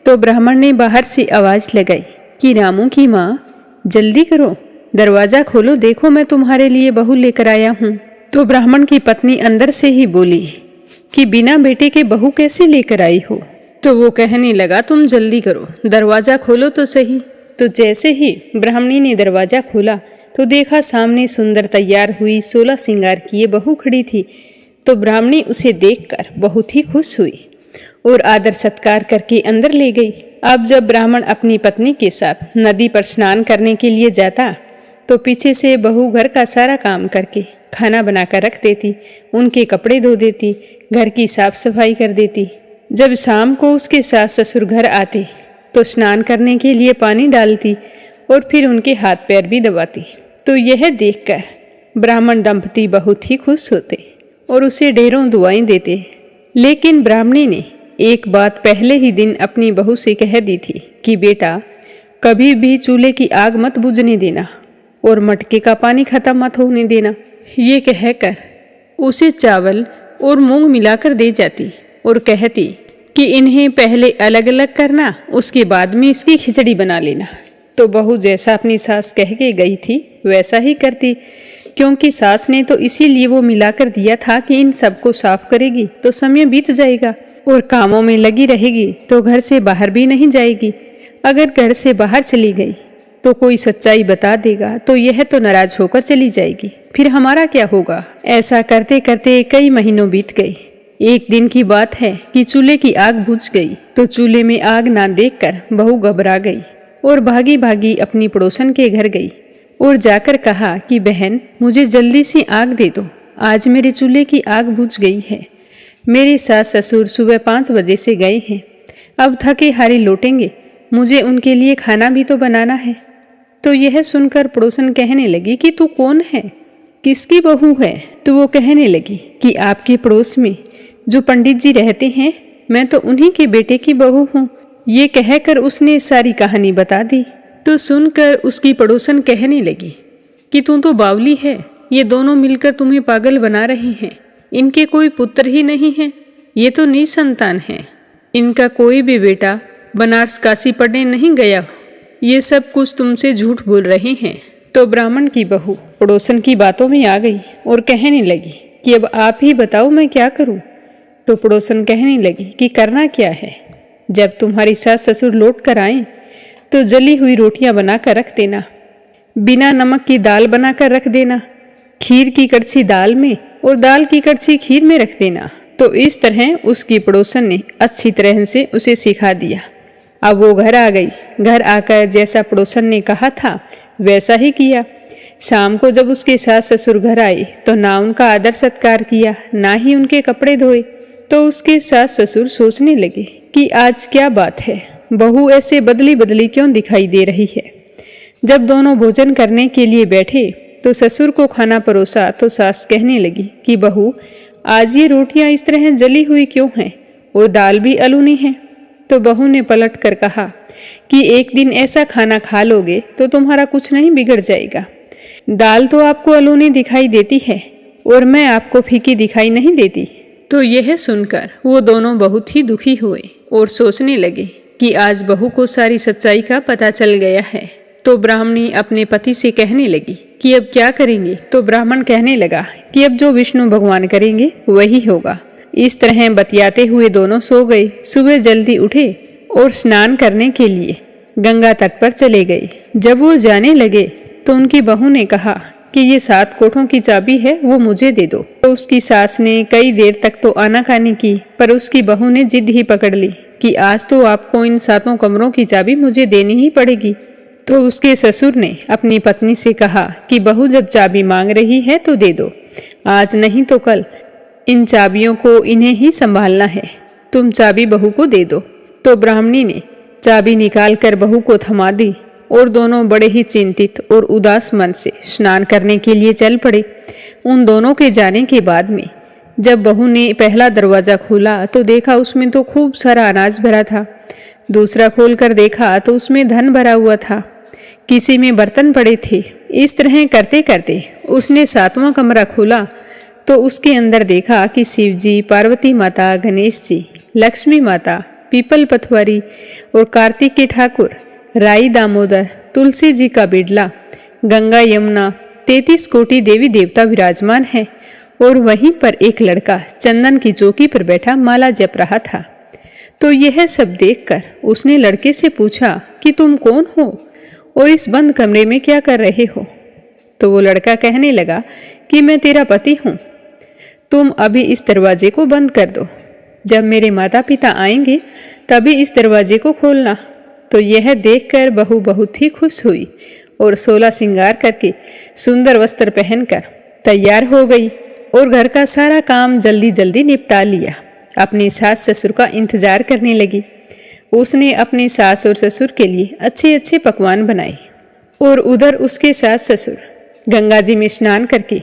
Speaker 1: तो ब्राह्मण ने बाहर से आवाज लगाई कि रामू की माँ, जल्दी करो, दरवाजा खोलो, देखो मैं तुम्हारे लिए बहू लेकर आया हूँ। तो ब्राह्मण की पत्नी अंदर से ही बोली कि बिना बेटे के बहू कैसे लेकर आई हो। तो वो कहने लगा, तुम जल्दी करो, दरवाजा खोलो तो सही। तो जैसे ही ब्राह्मणी ने दरवाजा खोला तो देखा सामने सुंदर तैयार हुई 16 श्रृंगार किए बहू खड़ी थी। तो ब्राह्मणी उसे देखकर बहुत ही खुश हुई और आदर सत्कार करके अंदर ले गई। अब जब ब्राह्मण अपनी पत्नी के साथ नदी पर स्नान करने के लिए जाता तो पीछे से बहू घर का सारा काम करके खाना बनाकर रख देती, उनके कपड़े धो देती, घर की साफ सफाई कर देती। जब शाम को उसके सास ससुर घर आते तो स्नान करने के लिए पानी डालती और फिर उनके हाथ पैर भी दबाती। तो यह देखकर ब्राह्मण दंपति बहुत ही खुश होते और उसे ढेरों दुआएं देते। लेकिन ब्राह्मणी ने एक बात पहले ही दिन अपनी बहू से कह दी थी कि बेटा, कभी भी चूल्हे की आग मत बुझने देना और मटके का पानी खत्म मत होने देना। ये कहकर उसे चावल और मूंग मिलाकर दे जाती और कहती कि इन्हें पहले अलग अलग करना, उसके बाद में इसकी खिचड़ी बना लेना। तो बहू जैसा अपनी सास कह के गई थी वैसा ही करती, क्योंकि सास ने तो इसीलिए वो मिलाकर दिया था कि इन सबको साफ करेगी तो समय बीत जाएगा और कामों में लगी रहेगी तो घर से बाहर भी नहीं जाएगी। अगर घर से बाहर चली गई तो कोई सच्चाई बता देगा तो यह तो नाराज होकर चली जाएगी, फिर हमारा क्या होगा। ऐसा करते करते कई महीनों बीत गए। एक दिन की बात है कि चूल्हे की आग बुझ गई। तो चूल्हे में आग ना देखकर बहू घबरा गई और भागी भागी अपनी पड़ोसन के घर गई और जाकर कहा कि बहन, मुझे जल्दी से आग दे दो, आज मेरे चूल्हे की आग बुझ गई है। मेरे सास ससुर सुबह 5 बजे से गए हैं, अब थके हारे लौटेंगे, मुझे उनके लिए खाना भी तो बनाना है। तो यह सुनकर पड़ोसन कहने लगी कि तू कौन है, किसकी बहू है। तो वो कहने लगी कि आपके पड़ोस में जो पंडित जी रहते हैं, मैं तो उन्हीं के बेटे की बहू हूँ। ये कहकर उसने सारी कहानी बता दी। तो सुनकर उसकी पड़ोसन कहने लगी कि तू तो बावली है, ये दोनों मिलकर तुम्हें पागल बना रहे हैं, इनके कोई पुत्र ही नहीं है, ये तो निसंतान है, इनका कोई भी बेटा बनारस काशी पढ़ने नहीं गया, ये सब कुछ तुमसे झूठ बोल रहे हैं। तो ब्राह्मण की बहू पड़ोसन की बातों में आ गई और कहने लगी कि अब आप ही बताओ मैं क्या करूं। तो पड़ोसन कहने लगी कि करना क्या है, जब तुम्हारी सास ससुर लौट कर आए तो जली हुई रोटियां बनाकर रख देना, बिना नमक की दाल बनाकर रख देना, खीर की कड़छी दाल में और दाल की कड़छी खीर में रख देना। तो इस तरह उसकी पड़ोसन ने अच्छी तरह से उसे सिखा दिया। अब वो घर आ गई। घर आकर जैसा पड़ोसन ने कहा था वैसा ही किया। शाम को जब उसके सास ससुर घर आए तो ना उनका आदर सत्कार किया, ना ही उनके कपड़े धोए। तो उसके सास ससुर सोचने लगे कि आज क्या बात है, बहू ऐसे बदली बदली क्यों दिखाई दे रही है। जब दोनों भोजन करने के लिए बैठे तो ससुर को खाना परोसा तो सास कहने लगी कि बहू, आज ये रोटियां इस तरह जली हुई क्यों हैं और दाल भी अलूनी है। तो बहू ने पलट कर कहा कि एक दिन ऐसा खाना खा लोगे तो तुम्हारा कुछ नहीं बिगड़ जाएगा। दाल तो आपको अलूनी दिखाई देती है और मैं आपको फीकी दिखाई नहीं देती। तो यह सुनकर वो दोनों बहुत ही दुखी हुए और सोचने लगे कि आज बहू को सारी सच्चाई का पता चल गया है। तो ब्राह्मणी अपने पति से कहने लगी कि अब क्या करेंगे। तो ब्राह्मण कहने लगा कि अब जो विष्णु भगवान करेंगे वही होगा। इस तरह बतियाते हुए दोनों सो गए। सुबह जल्दी उठे और स्नान करने के लिए गंगा तट पर चले गए। जब वो जाने लगे तो उनकी बहू ने कहा कि ये 7 कोठों की चाबी है, वो मुझे दे दो। तो उसकी सास ने कई देर तक तो आनाकानी की, पर उसकी बहू ने जिद ही पकड़ ली कि आज तो आपको इन 7 कमरों की चाबी मुझे देनी ही पड़ेगी। तो उसके ससुर ने अपनी पत्नी से कहा कि बहू जब चाबी मांग रही है तो दे दो, आज नहीं तो कल इन चाबियों को इन्हें ही संभालना है, तुम चाबी बहू को दे दो। तो ब्राह्मणी ने चाबी निकालकर बहू को थमा दी और दोनों बड़े ही चिंतित और उदास मन से स्नान करने के लिए चल पड़े। उन दोनों के जाने के बाद में जब बहू ने पहला दरवाज़ा खोला तो देखा उसमें तो खूब सारा अनाज भरा था। दूसरा खोलकर देखा तो उसमें धन भरा हुआ था, किसी में बर्तन पड़े थे। इस तरह करते करते उसने सातवां कमरा खोला तो उसके अंदर देखा कि शिव जी, पार्वती माता, गणेश जी, लक्ष्मी माता, पीपल पथवारी और कार्तिक के ठाकुर, राई दामोदर, तुलसी जी का बिडला, गंगा यमुना, 33 कोटि देवी देवता विराजमान है और वहीं पर एक लड़का चंदन की चौकी पर बैठा माला जप रहा था। तो यह सब देखकर उसने लड़के से पूछा कि तुम कौन हो और इस बंद कमरे में क्या कर रहे हो? तो वो लड़का कहने लगा कि मैं तेरा पति हूँ, तुम अभी इस दरवाजे को बंद कर दो, जब मेरे माता पिता आएंगे तभी इस दरवाजे को खोलना। तो यह देखकर बहू बहुत ही खुश हुई और 16 श्रृंगार करके सुंदर वस्त्र पहनकर तैयार हो गई और घर का सारा काम जल्दी जल्दी निपटा लिया। अपनी सास ससुर का इंतजार करने लगी। उसने अपने सास और ससुर के लिए अच्छे अच्छे पकवान बनाए और उधर उसके सास ससुर गंगा जी में स्नान करके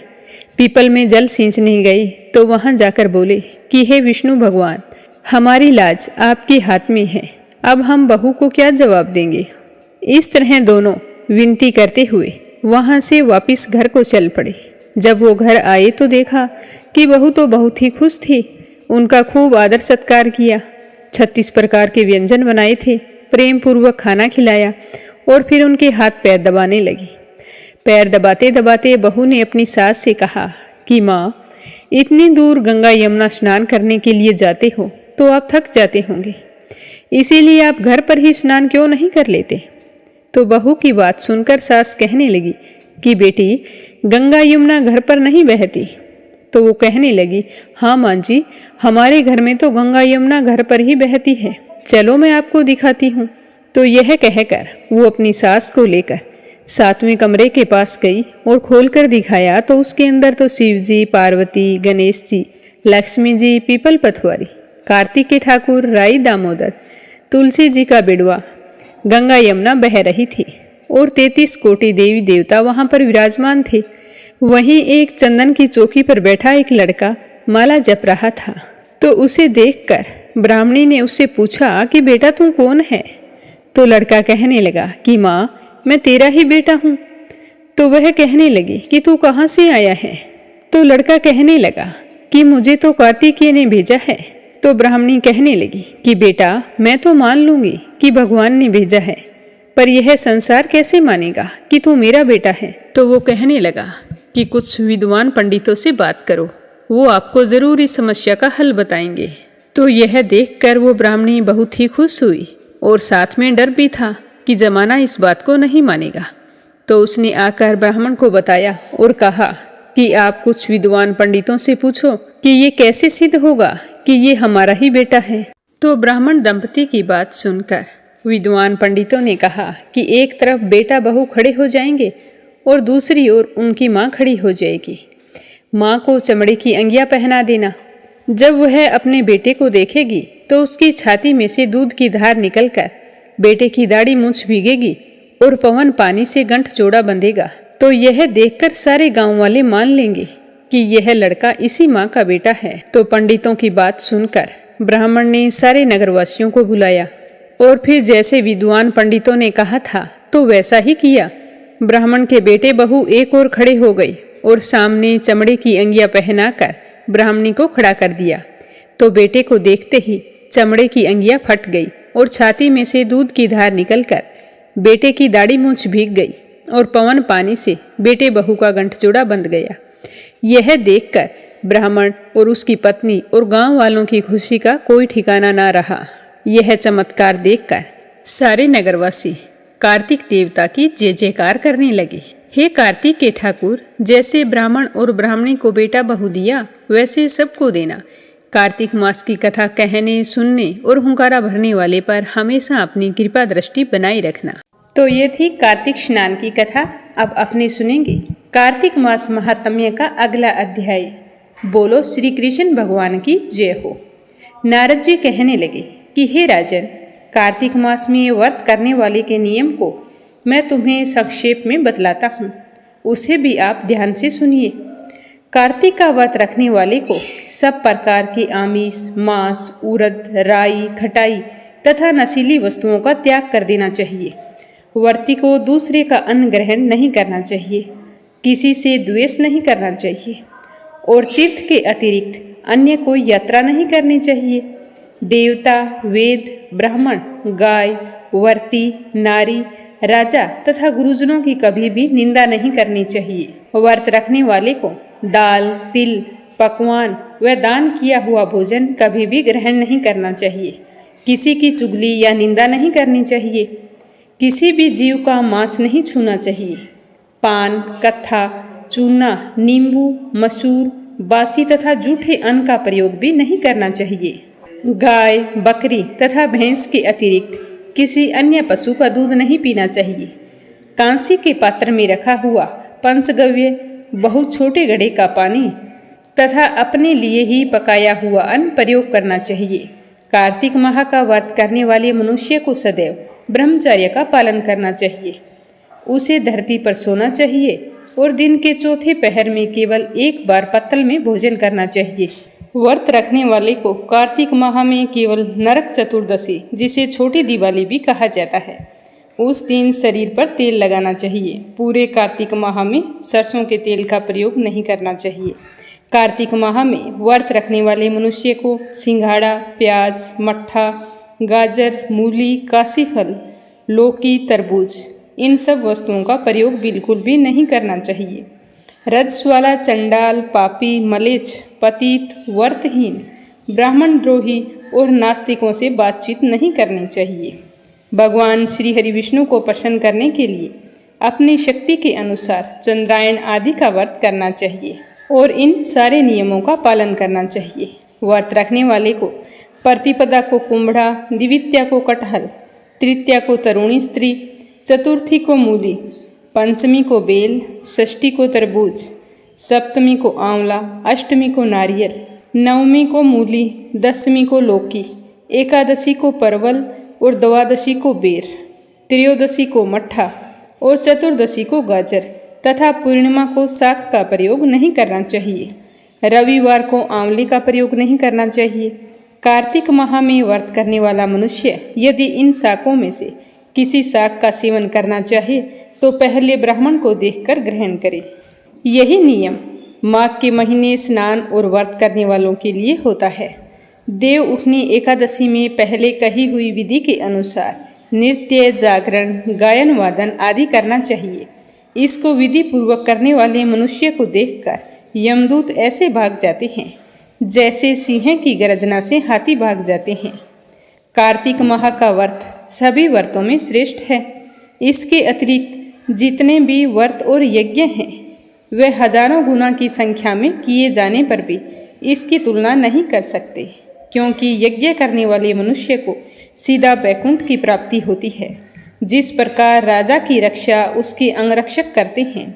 Speaker 1: पीपल में जल सींचने गए तो वहां जाकर बोले कि हे विष्णु भगवान, हमारी लाज आपके हाथ में है, अब हम बहू को क्या जवाब देंगे। इस तरह दोनों विनती करते हुए वहां से वापिस घर को चल पड़े। जब वो घर आए तो देखा कि बहू तो बहुत ही खुश थी। उनका खूब आदर सत्कार किया, 36 प्रकार के व्यंजन बनाए थे, प्रेम पूर्वक खाना खिलाया और फिर उनके हाथ पैर दबाने लगी। पैर दबाते दबाते बहू ने अपनी सास से कहा कि माँ, इतनी दूर गंगा यमुना स्नान करने के लिए जाते हो तो आप थक जाते होंगे, इसीलिए आप घर पर ही स्नान क्यों नहीं कर लेते। तो बहू की बात सुनकर सास कहने लगी कि बेटी, गंगा यमुना घर पर नहीं बहती। तो वो कहने लगी, हाँ माँ जी, हमारे घर में तो गंगा यमुना घर पर ही बहती है, चलो मैं आपको दिखाती हूँ। तो यह कहकर वो अपनी सास को लेकर 7वें कमरे के पास गई और खोलकर दिखाया तो उसके अंदर तो शिव जी, पार्वती, गणेश जी, लक्ष्मी जी, पीपल पथवारी, कार्तिक के ठाकुर, राई दामोदर, तुलसी जी का बिड़वा, गंगा यमुना बह रही थी और 33 कोटि देवी देवता वहां पर विराजमान थे। वहीं एक चंदन की चौकी पर बैठा एक लड़का माला जप रहा था। तो उसे देखकर ब्राह्मणी ने उससे पूछा कि बेटा तू कौन है? तो लड़का कहने लगा कि माँ, मैं तेरा ही बेटा हूँ। तो वह कहने लगी कि तू कहाँ से आया है? तो लड़का कहने लगा कि मुझे तो कार्तिकेय ने भेजा है। तो ब्राह्मणी कहने लगी कि बेटा, मैं तो मान लूंगी कि भगवान ने भेजा है, पर यह संसार कैसे मानेगा कि तू मेरा बेटा है। तो वो कहने लगा कि कुछ विद्वान पंडितों से बात करो, वो आपको जरूर इस समस्या का हल बताएंगे। तो यह देखकर वो ब्राह्मणी बहुत ही खुश हुई और साथ में डर भी था कि जमाना इस बात को नहीं मानेगा। तो उसने आकर ब्राह्मण को बताया और कहा कि आप कुछ विद्वान पंडितों से पूछो कि ये कैसे सिद्ध होगा कि ये हमारा ही बेटा है। तो ब्राह्मण दंपति की बात सुनकर विद्वान पंडितों ने कहा कि एक तरफ बेटा बहू खड़े हो जाएंगे और दूसरी ओर उनकी माँ खड़ी हो जाएगी। माँ को चमड़े की अंगियाँ पहना देना। जब वह अपने बेटे को देखेगी तो उसकी छाती में से दूध की धार निकलकर बेटे की दाढ़ी मूंछ भीगेगी और पवन पानी से गंठ जोड़ा बंधेगा। तो यह देखकर सारे गांव वाले मान लेंगे कि यह लड़का इसी माँ का बेटा है। तो पंडितों की बात सुनकर ब्राह्मण ने सारे नगरवासियों को बुलाया और फिर जैसे विद्वान पंडितों ने कहा था तो वैसा ही किया। ब्राह्मण के बेटे बहू एक ओर खड़े हो गई और सामने चमड़े की अंगियाँ पहनाकर ब्राह्मणी को खड़ा कर दिया। तो बेटे को देखते ही चमड़े की अंगियाँ फट गई और छाती में से दूध की धार निकलकर बेटे की दाढ़ी मूंछ भीग गई और पवन पानी से बेटे बहू का गंठजोड़ा बंध गया। यह देखकर ब्राह्मण और उसकी पत्नी और गांव वालों की खुशी का कोई ठिकाना ना रहा। यह चमत्कार देखकर सारे नगरवासी कार्तिक देवता की जय जयकार करने लगे। हे कार्तिक के ठाकुर, जैसे ब्राह्मण और ब्राह्मणी को बेटा बहू दिया वैसे सबको देना। कार्तिक मास की कथा कहने, सुनने और हुंकारा भरने वाले पर हमेशा अपनी कृपा दृष्टि बनाए रखना। तो ये थी कार्तिक स्नान की कथा। अब अपने सुनेंगे कार्तिक मास महात्म्य का अगला अध्याय। बोलो श्री कृष्ण भगवान की जय हो। नारद जी कहने लगे कि हे राजन, कार्तिक मास में व्रत करने वाले के नियम को मैं तुम्हें संक्षेप में बतलाता हूँ, उसे भी आप ध्यान से सुनिए। कार्तिक का व्रत रखने वाले को सब प्रकार के आमिष, मांस, उड़द, राई, खटाई तथा नशीली वस्तुओं का त्याग कर देना चाहिए। व्रती को दूसरे का अन्न ग्रहण नहीं करना चाहिए, किसी से द्वेष नहीं करना चाहिए और तीर्थ के अतिरिक्त अन्य कोई यात्रा नहीं करनी चाहिए। देवता, वेद, ब्राह्मण, गाय, वर्ती, नारी, राजा तथा गुरुजनों की कभी भी निंदा नहीं करनी चाहिए। व्रत रखने वाले को दाल, तिल, पकवान व दान किया हुआ भोजन कभी भी ग्रहण नहीं करना चाहिए। किसी की चुगली या निंदा नहीं करनी चाहिए। किसी भी जीव का मांस नहीं छूना चाहिए। पान, कत्था, चूना, नींबू, मसूर, बासी तथा जूठे अन्न का प्रयोग भी नहीं करना चाहिए। गाय, बकरी तथा भैंस के अतिरिक्त किसी अन्य पशु का दूध नहीं पीना चाहिए। कांसी के पात्र में रखा हुआ पंचगव्य, बहुत छोटे घड़े का पानी तथा अपने लिए ही पकाया हुआ अन्न प्रयोग करना चाहिए। कार्तिक माह का व्रत करने वाले मनुष्य को सदैव ब्रह्मचर्य का पालन करना चाहिए। उसे धरती पर सोना चाहिए और दिन के चौथे पहर में केवल एक बार पत्तल में भोजन करना चाहिए। व्रत रखने वाले को कार्तिक माह में केवल नरक चतुर्दशी, जिसे छोटी दिवाली भी कहा जाता है, उस दिन शरीर पर तेल लगाना चाहिए। पूरे कार्तिक माह में सरसों के तेल का प्रयोग नहीं करना चाहिए। कार्तिक माह में व्रत रखने वाले मनुष्य को सिंघाड़ा, प्याज, मट्ठा, गाजर, मूली, काशीफल, लौकी, तरबूज इन सब वस्तुओं का प्रयोग बिल्कुल भी नहीं करना चाहिए। रजस्वाला, चंडाल, पापी, मलेच्छ, पतित, व्रतहीन, ब्राह्मण द्रोही और नास्तिकों से बातचीत नहीं करनी चाहिए। भगवान श्री हरि विष्णु को प्रसन्न करने के लिए अपनी शक्ति के अनुसार चंद्रायण आदि का व्रत करना चाहिए और इन सारे नियमों का पालन करना चाहिए। व्रत रखने वाले को प्रतिपदा को कुंभड़ा, द्वितीया को कटहल, तृतीया को तरुणी स्त्री, चतुर्थी को मूली, पंचमी को बेल, षष्ठी को तरबूज, सप्तमी को आंवला, अष्टमी को नारियल, नवमी को मूली, दसवीं को लौकी, एकादशी को परवल और द्वादशी को बेर, त्रयोदशी को मट्ठा और चतुर्दशी को गाजर तथा पूर्णिमा को शाक का प्रयोग नहीं करना चाहिए। रविवार को आंवले का प्रयोग नहीं करना चाहिए। कार्तिक माह में व्रत करने वाला मनुष्य यदि इन शाकों में से किसी शाक का सेवन करना चाहे तो पहले ब्राह्मण को देखकर ग्रहण करे। यही नियम माघ के महीने स्नान और व्रत करने वालों के लिए होता है। देव उठनी एकादशी में पहले कही हुई विधि के अनुसार नृत्य, जागरण, गायन वादन आदि करना चाहिए। इसको विधि पूर्वक करने वाले मनुष्य को देखकर यमदूत ऐसे भाग जाते हैं जैसे सिंह की गर्जना से हाथी भाग जाते हैं। कार्तिक माह का व्रत सभी व्रतों में श्रेष्ठ है। इसके अतिरिक्त जितने भी व्रत और यज्ञ हैं वे हजारों गुना की संख्या में किए जाने पर भी इसकी तुलना नहीं कर सकते, क्योंकि यज्ञ करने वाले मनुष्य को सीधा वैकुंठ की प्राप्ति होती है। जिस प्रकार राजा की रक्षा उसके अंगरक्षक करते हैं,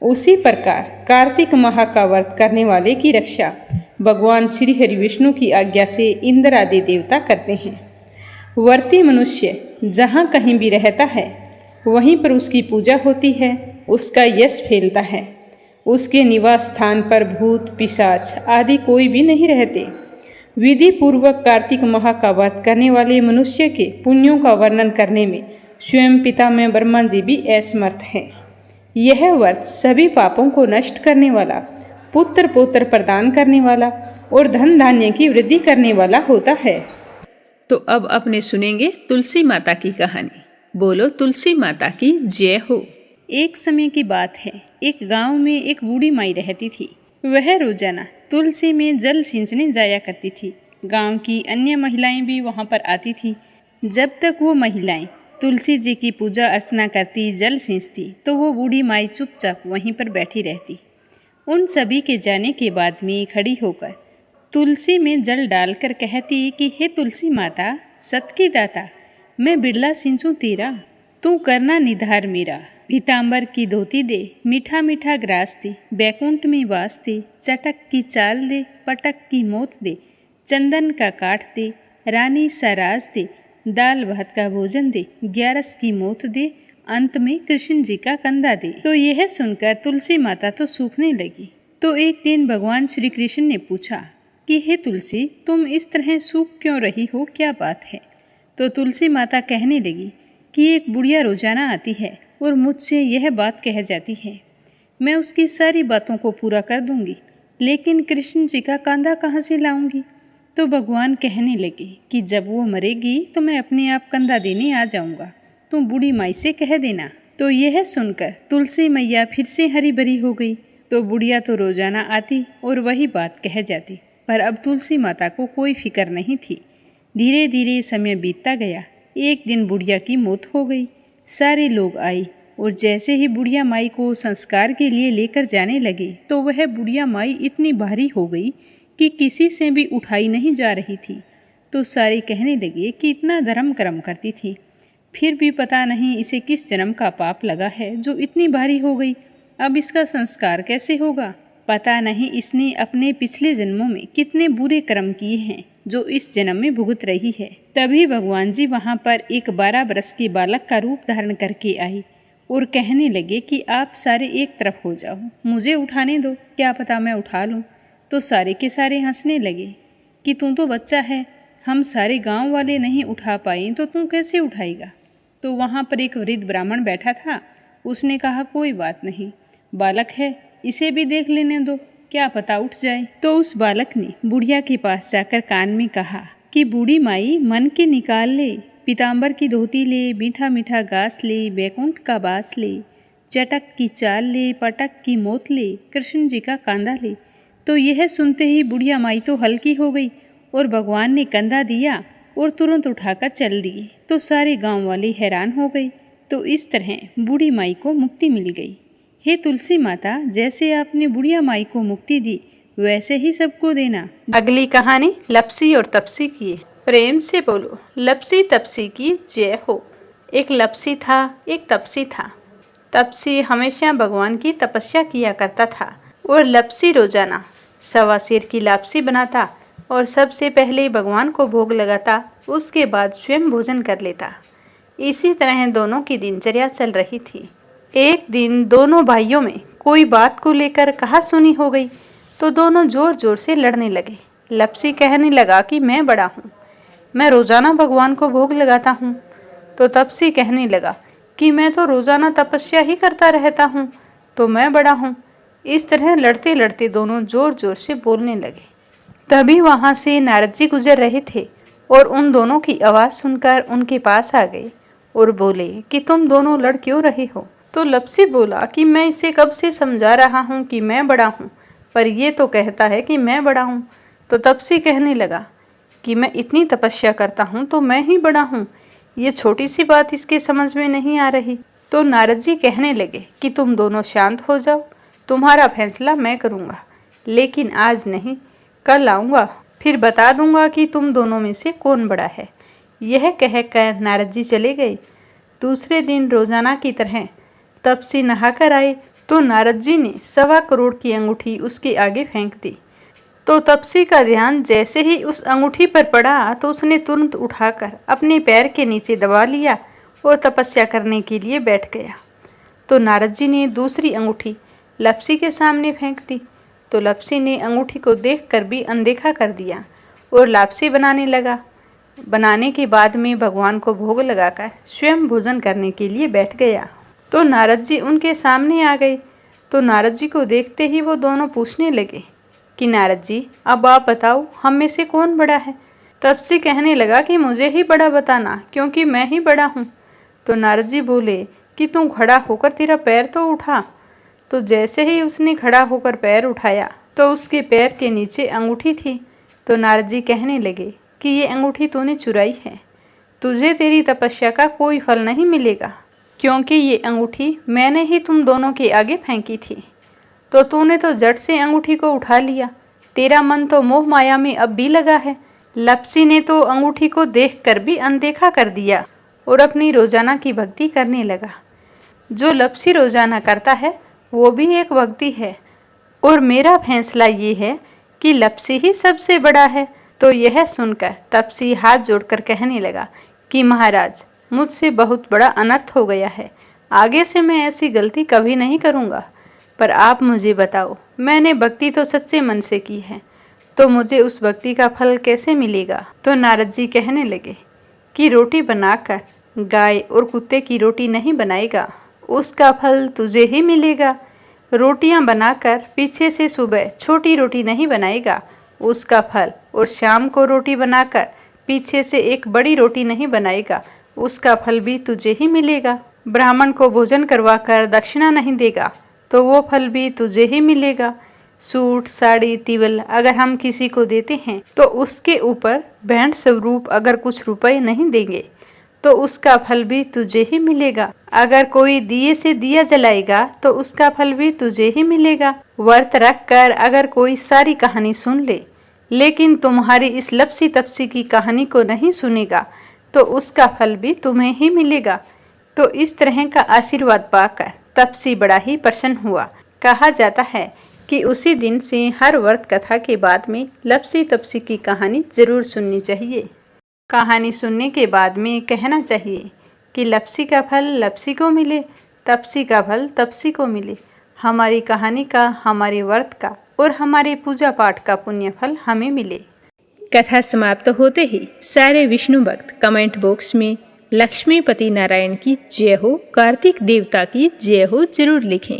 Speaker 1: उसी प्रकार कार्तिक माह का व्रत करने वाले की रक्षा भगवान श्री हरि विष्णु की आज्ञा से इंद्र आदि देवता करते हैं। व्रती मनुष्य जहाँ कहीं भी रहता है वहीं पर उसकी पूजा होती है, उसका यश फैलता है। उसके निवास स्थान पर भूत, पिशाच आदि कोई भी नहीं रहते। विधि पूर्वक कार्तिक माह का व्रत करने वाले मनुष्य के पुण्यों का वर्णन करने में स्वयं पितामह ब्रह्मा जी भी असमर्थ हैं। यह व्रत सभी पापों को नष्ट करने वाला, पुत्र पौत्र प्रदान करने वाला और धन धान्य की वृद्धि करने वाला होता है। तो अब अपने सुनेंगे तुलसी माता की कहानी। बोलो तुलसी माता की जय हो। एक समय की बात है, एक गांव में एक बूढ़ी माई रहती थी। वह रोजाना तुलसी में जल सींचने जाया करती थी। गांव की अन्य महिलाएं भी वहां पर आती थी। जब तक वो महिलाएं तुलसी जी की पूजा अर्चना करती, जल सींचती, तो वो बूढ़ी माई चुपचाप वहीं पर बैठी रहती। उन सभी के जाने के बाद में खड़ी होकर तुलसी में जल डालकर कहती कि हे तुलसी माता, सत की दाता, मैं बिरला सिंचूं तेरा, तू करना निधार मेरा। पीताम्बर की धोती दे, मीठा मीठा ग्रास दे, बैकुंठ में वास दे, चटक की चाल दे, पटक की मोत दे, चंदन का काठ दे, रानी सराज दे, दाल भात का भोजन दे, 11 की मोत दे, अंत में कृष्ण जी का कंधा दे। तो यह सुनकर तुलसी माता तो सूखने लगी।
Speaker 2: तो एक दिन भगवान श्री कृष्ण ने पूछा कि हे तुलसी, तुम इस तरह सूख क्यों रही हो, क्या बात है? तो तुलसी माता कहने लगी कि एक बुढ़िया रोजाना आती है और मुझसे यह बात कह जाती है। मैं उसकी सारी बातों को पूरा कर दूंगी, लेकिन कृष्ण जी का कांधा कहाँ से लाऊंगी? तो भगवान कहने लगे कि जब वो मरेगी तो मैं अपने आप कंधा देने आ जाऊंगा, तुम बूढ़ी माई से कह देना। तो यह सुनकर तुलसी मैया फिर से हरी भरी हो गई। तो बुढ़िया तो रोजाना आती और वही बात कह जाती, पर अब तुलसी माता को कोई फिक्र नहीं थी। धीरे धीरे समय बीतता गया। एक दिन बुढ़िया की मौत हो गई। सारे लोग आए और जैसे ही बुढ़िया माई को संस्कार के लिए लेकर जाने लगे तो वह बुढ़िया माई इतनी भारी हो गई कि किसी से भी उठाई नहीं जा रही थी। तो सारे कहने लगे कि इतना धर्म कर्म करती थी, फिर भी पता नहीं इसे किस जन्म का पाप लगा है जो इतनी भारी हो गई। अब इसका संस्कार कैसे होगा? पता नहीं इसने अपने पिछले जन्मों में कितने बुरे कर्म किए हैं जो इस जन्म में भुगत रही है। तभी भगवान जी वहाँ पर एक 12 बरस के बालक का रूप धारण करके आई और कहने लगे कि आप सारे एक तरफ हो जाओ, मुझे उठाने दो, क्या पता मैं उठा लूँ। तो सारे के सारे हंसने लगे कि तू तो बच्चा है, हम सारे गांव वाले नहीं उठा पाए तो तू कैसे उठाएगा? तो वहाँ पर एक वृद्ध ब्राह्मण बैठा था। उसने कहा कोई बात नहीं, बालक है, इसे भी देख लेने दो, क्या पता उठ जाए। तो उस बालक ने बुढ़िया के पास जाकर कान में कहा कि बूढ़ी माई मन के निकाल ले, पीताम्बर की धोती ले, मीठा मीठा घास ले, बैकुंठ का बास ले, चटक की चाल ले, पटक की मोत ले, कृष्ण जी का कांधा ले। तो यह सुनते ही बुढ़िया माई तो हल्की हो गई और भगवान ने कंधा दिया और तुरंत उठाकर चल दिए। तो सारे गांव वाले हैरान हो गए। तो इस तरह बूढ़ी माई को मुक्ति मिल गई। हे तुलसी माता, जैसे आपने बुढ़िया माई को मुक्ति दी वैसे ही सबको देना।
Speaker 1: अगली कहानी लपसी और तपसी की है। प्रेम से बोलो लपसी तपसी की जय हो। एक लपसी था, एक तपसी था। तपसी हमेशा भगवान की तपस्या किया करता था और लपसी रोजाना 1.25 सेर की लापसी बनाता और सबसे पहले भगवान को भोग लगाता, उसके बाद स्वयं भोजन कर लेता। इसी तरह दोनों की दिनचर्या चल रही थी। एक दिन दोनों भाइयों में कोई बात को लेकर कहासुनी हो गई तो दोनों जोर जोर से लड़ने लगे। लपसी कहने लगा कि मैं बड़ा हूँ, मैं रोजाना भगवान को भोग लगाता हूँ। तो तपसी कहने लगा कि मैं तो रोजाना तपस्या ही करता रहता हूँ, तो मैं बड़ा हूँ। इस तरह लड़ते लड़ते दोनों जोर जोर से बोलने लगे। तभी वहाँ से नारद जी गुजर रहे थे और उन दोनों की आवाज़ सुनकर उनके पास आ गए और बोले कि तुम दोनों लड़ क्यों रहे हो? तो लपसी बोला कि मैं इसे कब से समझा रहा हूँ कि मैं बड़ा हूँ, पर ये तो कहता है कि मैं बड़ा हूँ। तो तपसी कहने लगा कि मैं इतनी तपस्या करता हूँ तो मैं ही बड़ा हूँ, ये छोटी सी बात इसके समझ में नहीं आ रही। तो नारद जी कहने लगे कि तुम दोनों शांत हो जाओ, तुम्हारा फैसला मैं करूँगा, लेकिन आज नहीं, कल आऊँगा, फिर बता दूँगा कि तुम दोनों में से कौन बड़ा है। यह कहकर नारद जी चले गए। दूसरे दिन रोजाना की तरह तपसी नहाकर आए तो नारद जी ने 1.25 करोड़ की अंगूठी उसके आगे फेंक दी। तो तपसी का ध्यान जैसे ही उस अंगूठी पर पड़ा तो उसने तुरंत उठाकर अपने पैर के नीचे दबा लिया और तपस्या करने के लिए बैठ गया। तो नारद जी ने दूसरी अंगूठी लपसी के सामने फेंक दी। तो लपसी ने अंगूठी को देखकर भी अनदेखा कर दिया और लापसी बनाने लगा। बनाने के बाद में भगवान को भोग लगाकर स्वयं भोजन करने के लिए बैठ गया। तो नारद जी उनके सामने आ गए। तो नारद जी को देखते ही वो दोनों पूछने लगे कि नारद जी, अब आप बताओ हम में से कौन बड़ा है? तपसी कहने लगा कि मुझे ही बड़ा बताना, क्योंकि मैं ही बड़ा हूँ। तो नारद जी बोले कि तू खड़ा होकर तेरा पैर तो उठा। तो जैसे ही उसने खड़ा होकर पैर उठाया तो उसके पैर के नीचे अंगूठी थी। तो नारद जी कहने लगे कि ये अंगूठी तूने चुराई है, तुझे तेरी तपस्या का कोई फल नहीं मिलेगा, क्योंकि ये अंगूठी मैंने ही तुम दोनों के आगे फेंकी थी। तो तूने तो झट से अंगूठी को उठा लिया, तेरा मन तो मोह माया में अब भी लगा है। लपसी ने तो अंगूठी को देखकर भी अनदेखा कर दिया और अपनी रोजाना की भक्ति करने लगा। जो लपसी रोजाना करता है वो भी एक भक्ति है, और मेरा फैसला ये है कि लपसी ही सबसे बड़ा है। तो यह सुनकर तपसी हाथ जोड़कर कहने लगा कि महाराज, मुझसे बहुत बड़ा अनर्थ हो गया है, आगे से मैं ऐसी गलती कभी नहीं करूँगा, पर आप मुझे बताओ
Speaker 2: मैंने भक्ति तो सच्चे मन से की है, तो मुझे उस भक्ति का फल कैसे मिलेगा? तो नारद जी कहने लगे कि रोटी बनाकर गाय और कुत्ते की रोटी नहीं बनाएगा, उसका फल तुझे ही मिलेगा। रोटियां बनाकर पीछे से सुबह छोटी रोटी नहीं बनाएगा, उसका फल, और शाम को रोटी बनाकर पीछे से एक बड़ी रोटी नहीं बनाएगा, उसका फल भी तुझे ही मिलेगा। ब्राह्मण को भोजन करवाकर दक्षिणा नहीं देगा, तो वो फल भी तुझे ही मिलेगा। सूट, साड़ी, तिवल अगर हम किसी को देते हैं तो उसके ऊपर भेंट स्वरूप अगर कुछ रुपए नहीं देंगे तो उसका फल भी तुझे ही मिलेगा। अगर कोई दिए से दिया जलाएगा तो उसका फल भी तुझे ही मिलेगा। व्रत रख कर अगर कोई सारी कहानी सुन ले, लेकिन तुम्हारी इस लपसी तपसी की कहानी को नहीं सुनेगा, तो उसका फल भी तुम्हें ही मिलेगा। तो इस तरह का आशीर्वाद पाकर तपसी बड़ा ही प्रसन्न हुआ। कहा जाता है कि उसी दिन से हर व्रत कथा के बाद में लपसी तपसी की कहानी जरूर सुननी चाहिए। कहानी सुनने के बाद में कहना चाहिए कि लपसी का फल लपसी को मिले, तपसी का फल तपसी को मिले। हमारी कहानी का, हमारे व्रत का और हमारे पूजा पाठ का पुण्य फल हमें मिले।
Speaker 1: कथा समाप्त होते ही सारे विष्णु भक्त कमेंट बॉक्स में लक्ष्मीपति नारायण की जय हो, कार्तिक देवता की जय हो जरूर लिखें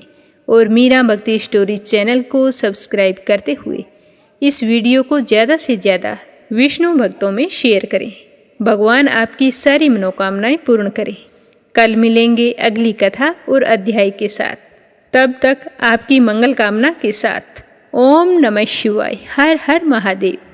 Speaker 1: और मीरा भक्ति स्टोरी चैनल को सब्सक्राइब करते हुए इस वीडियो को ज़्यादा से ज़्यादा विष्णु भक्तों में शेयर करें। भगवान आपकी सारी मनोकामनाएं पूर्ण करें। कल मिलेंगे अगली कथा और अध्याय के साथ। तब तक आपकी मंगल कामना के साथ ओम नमः शिवाय, हर हर महादेव।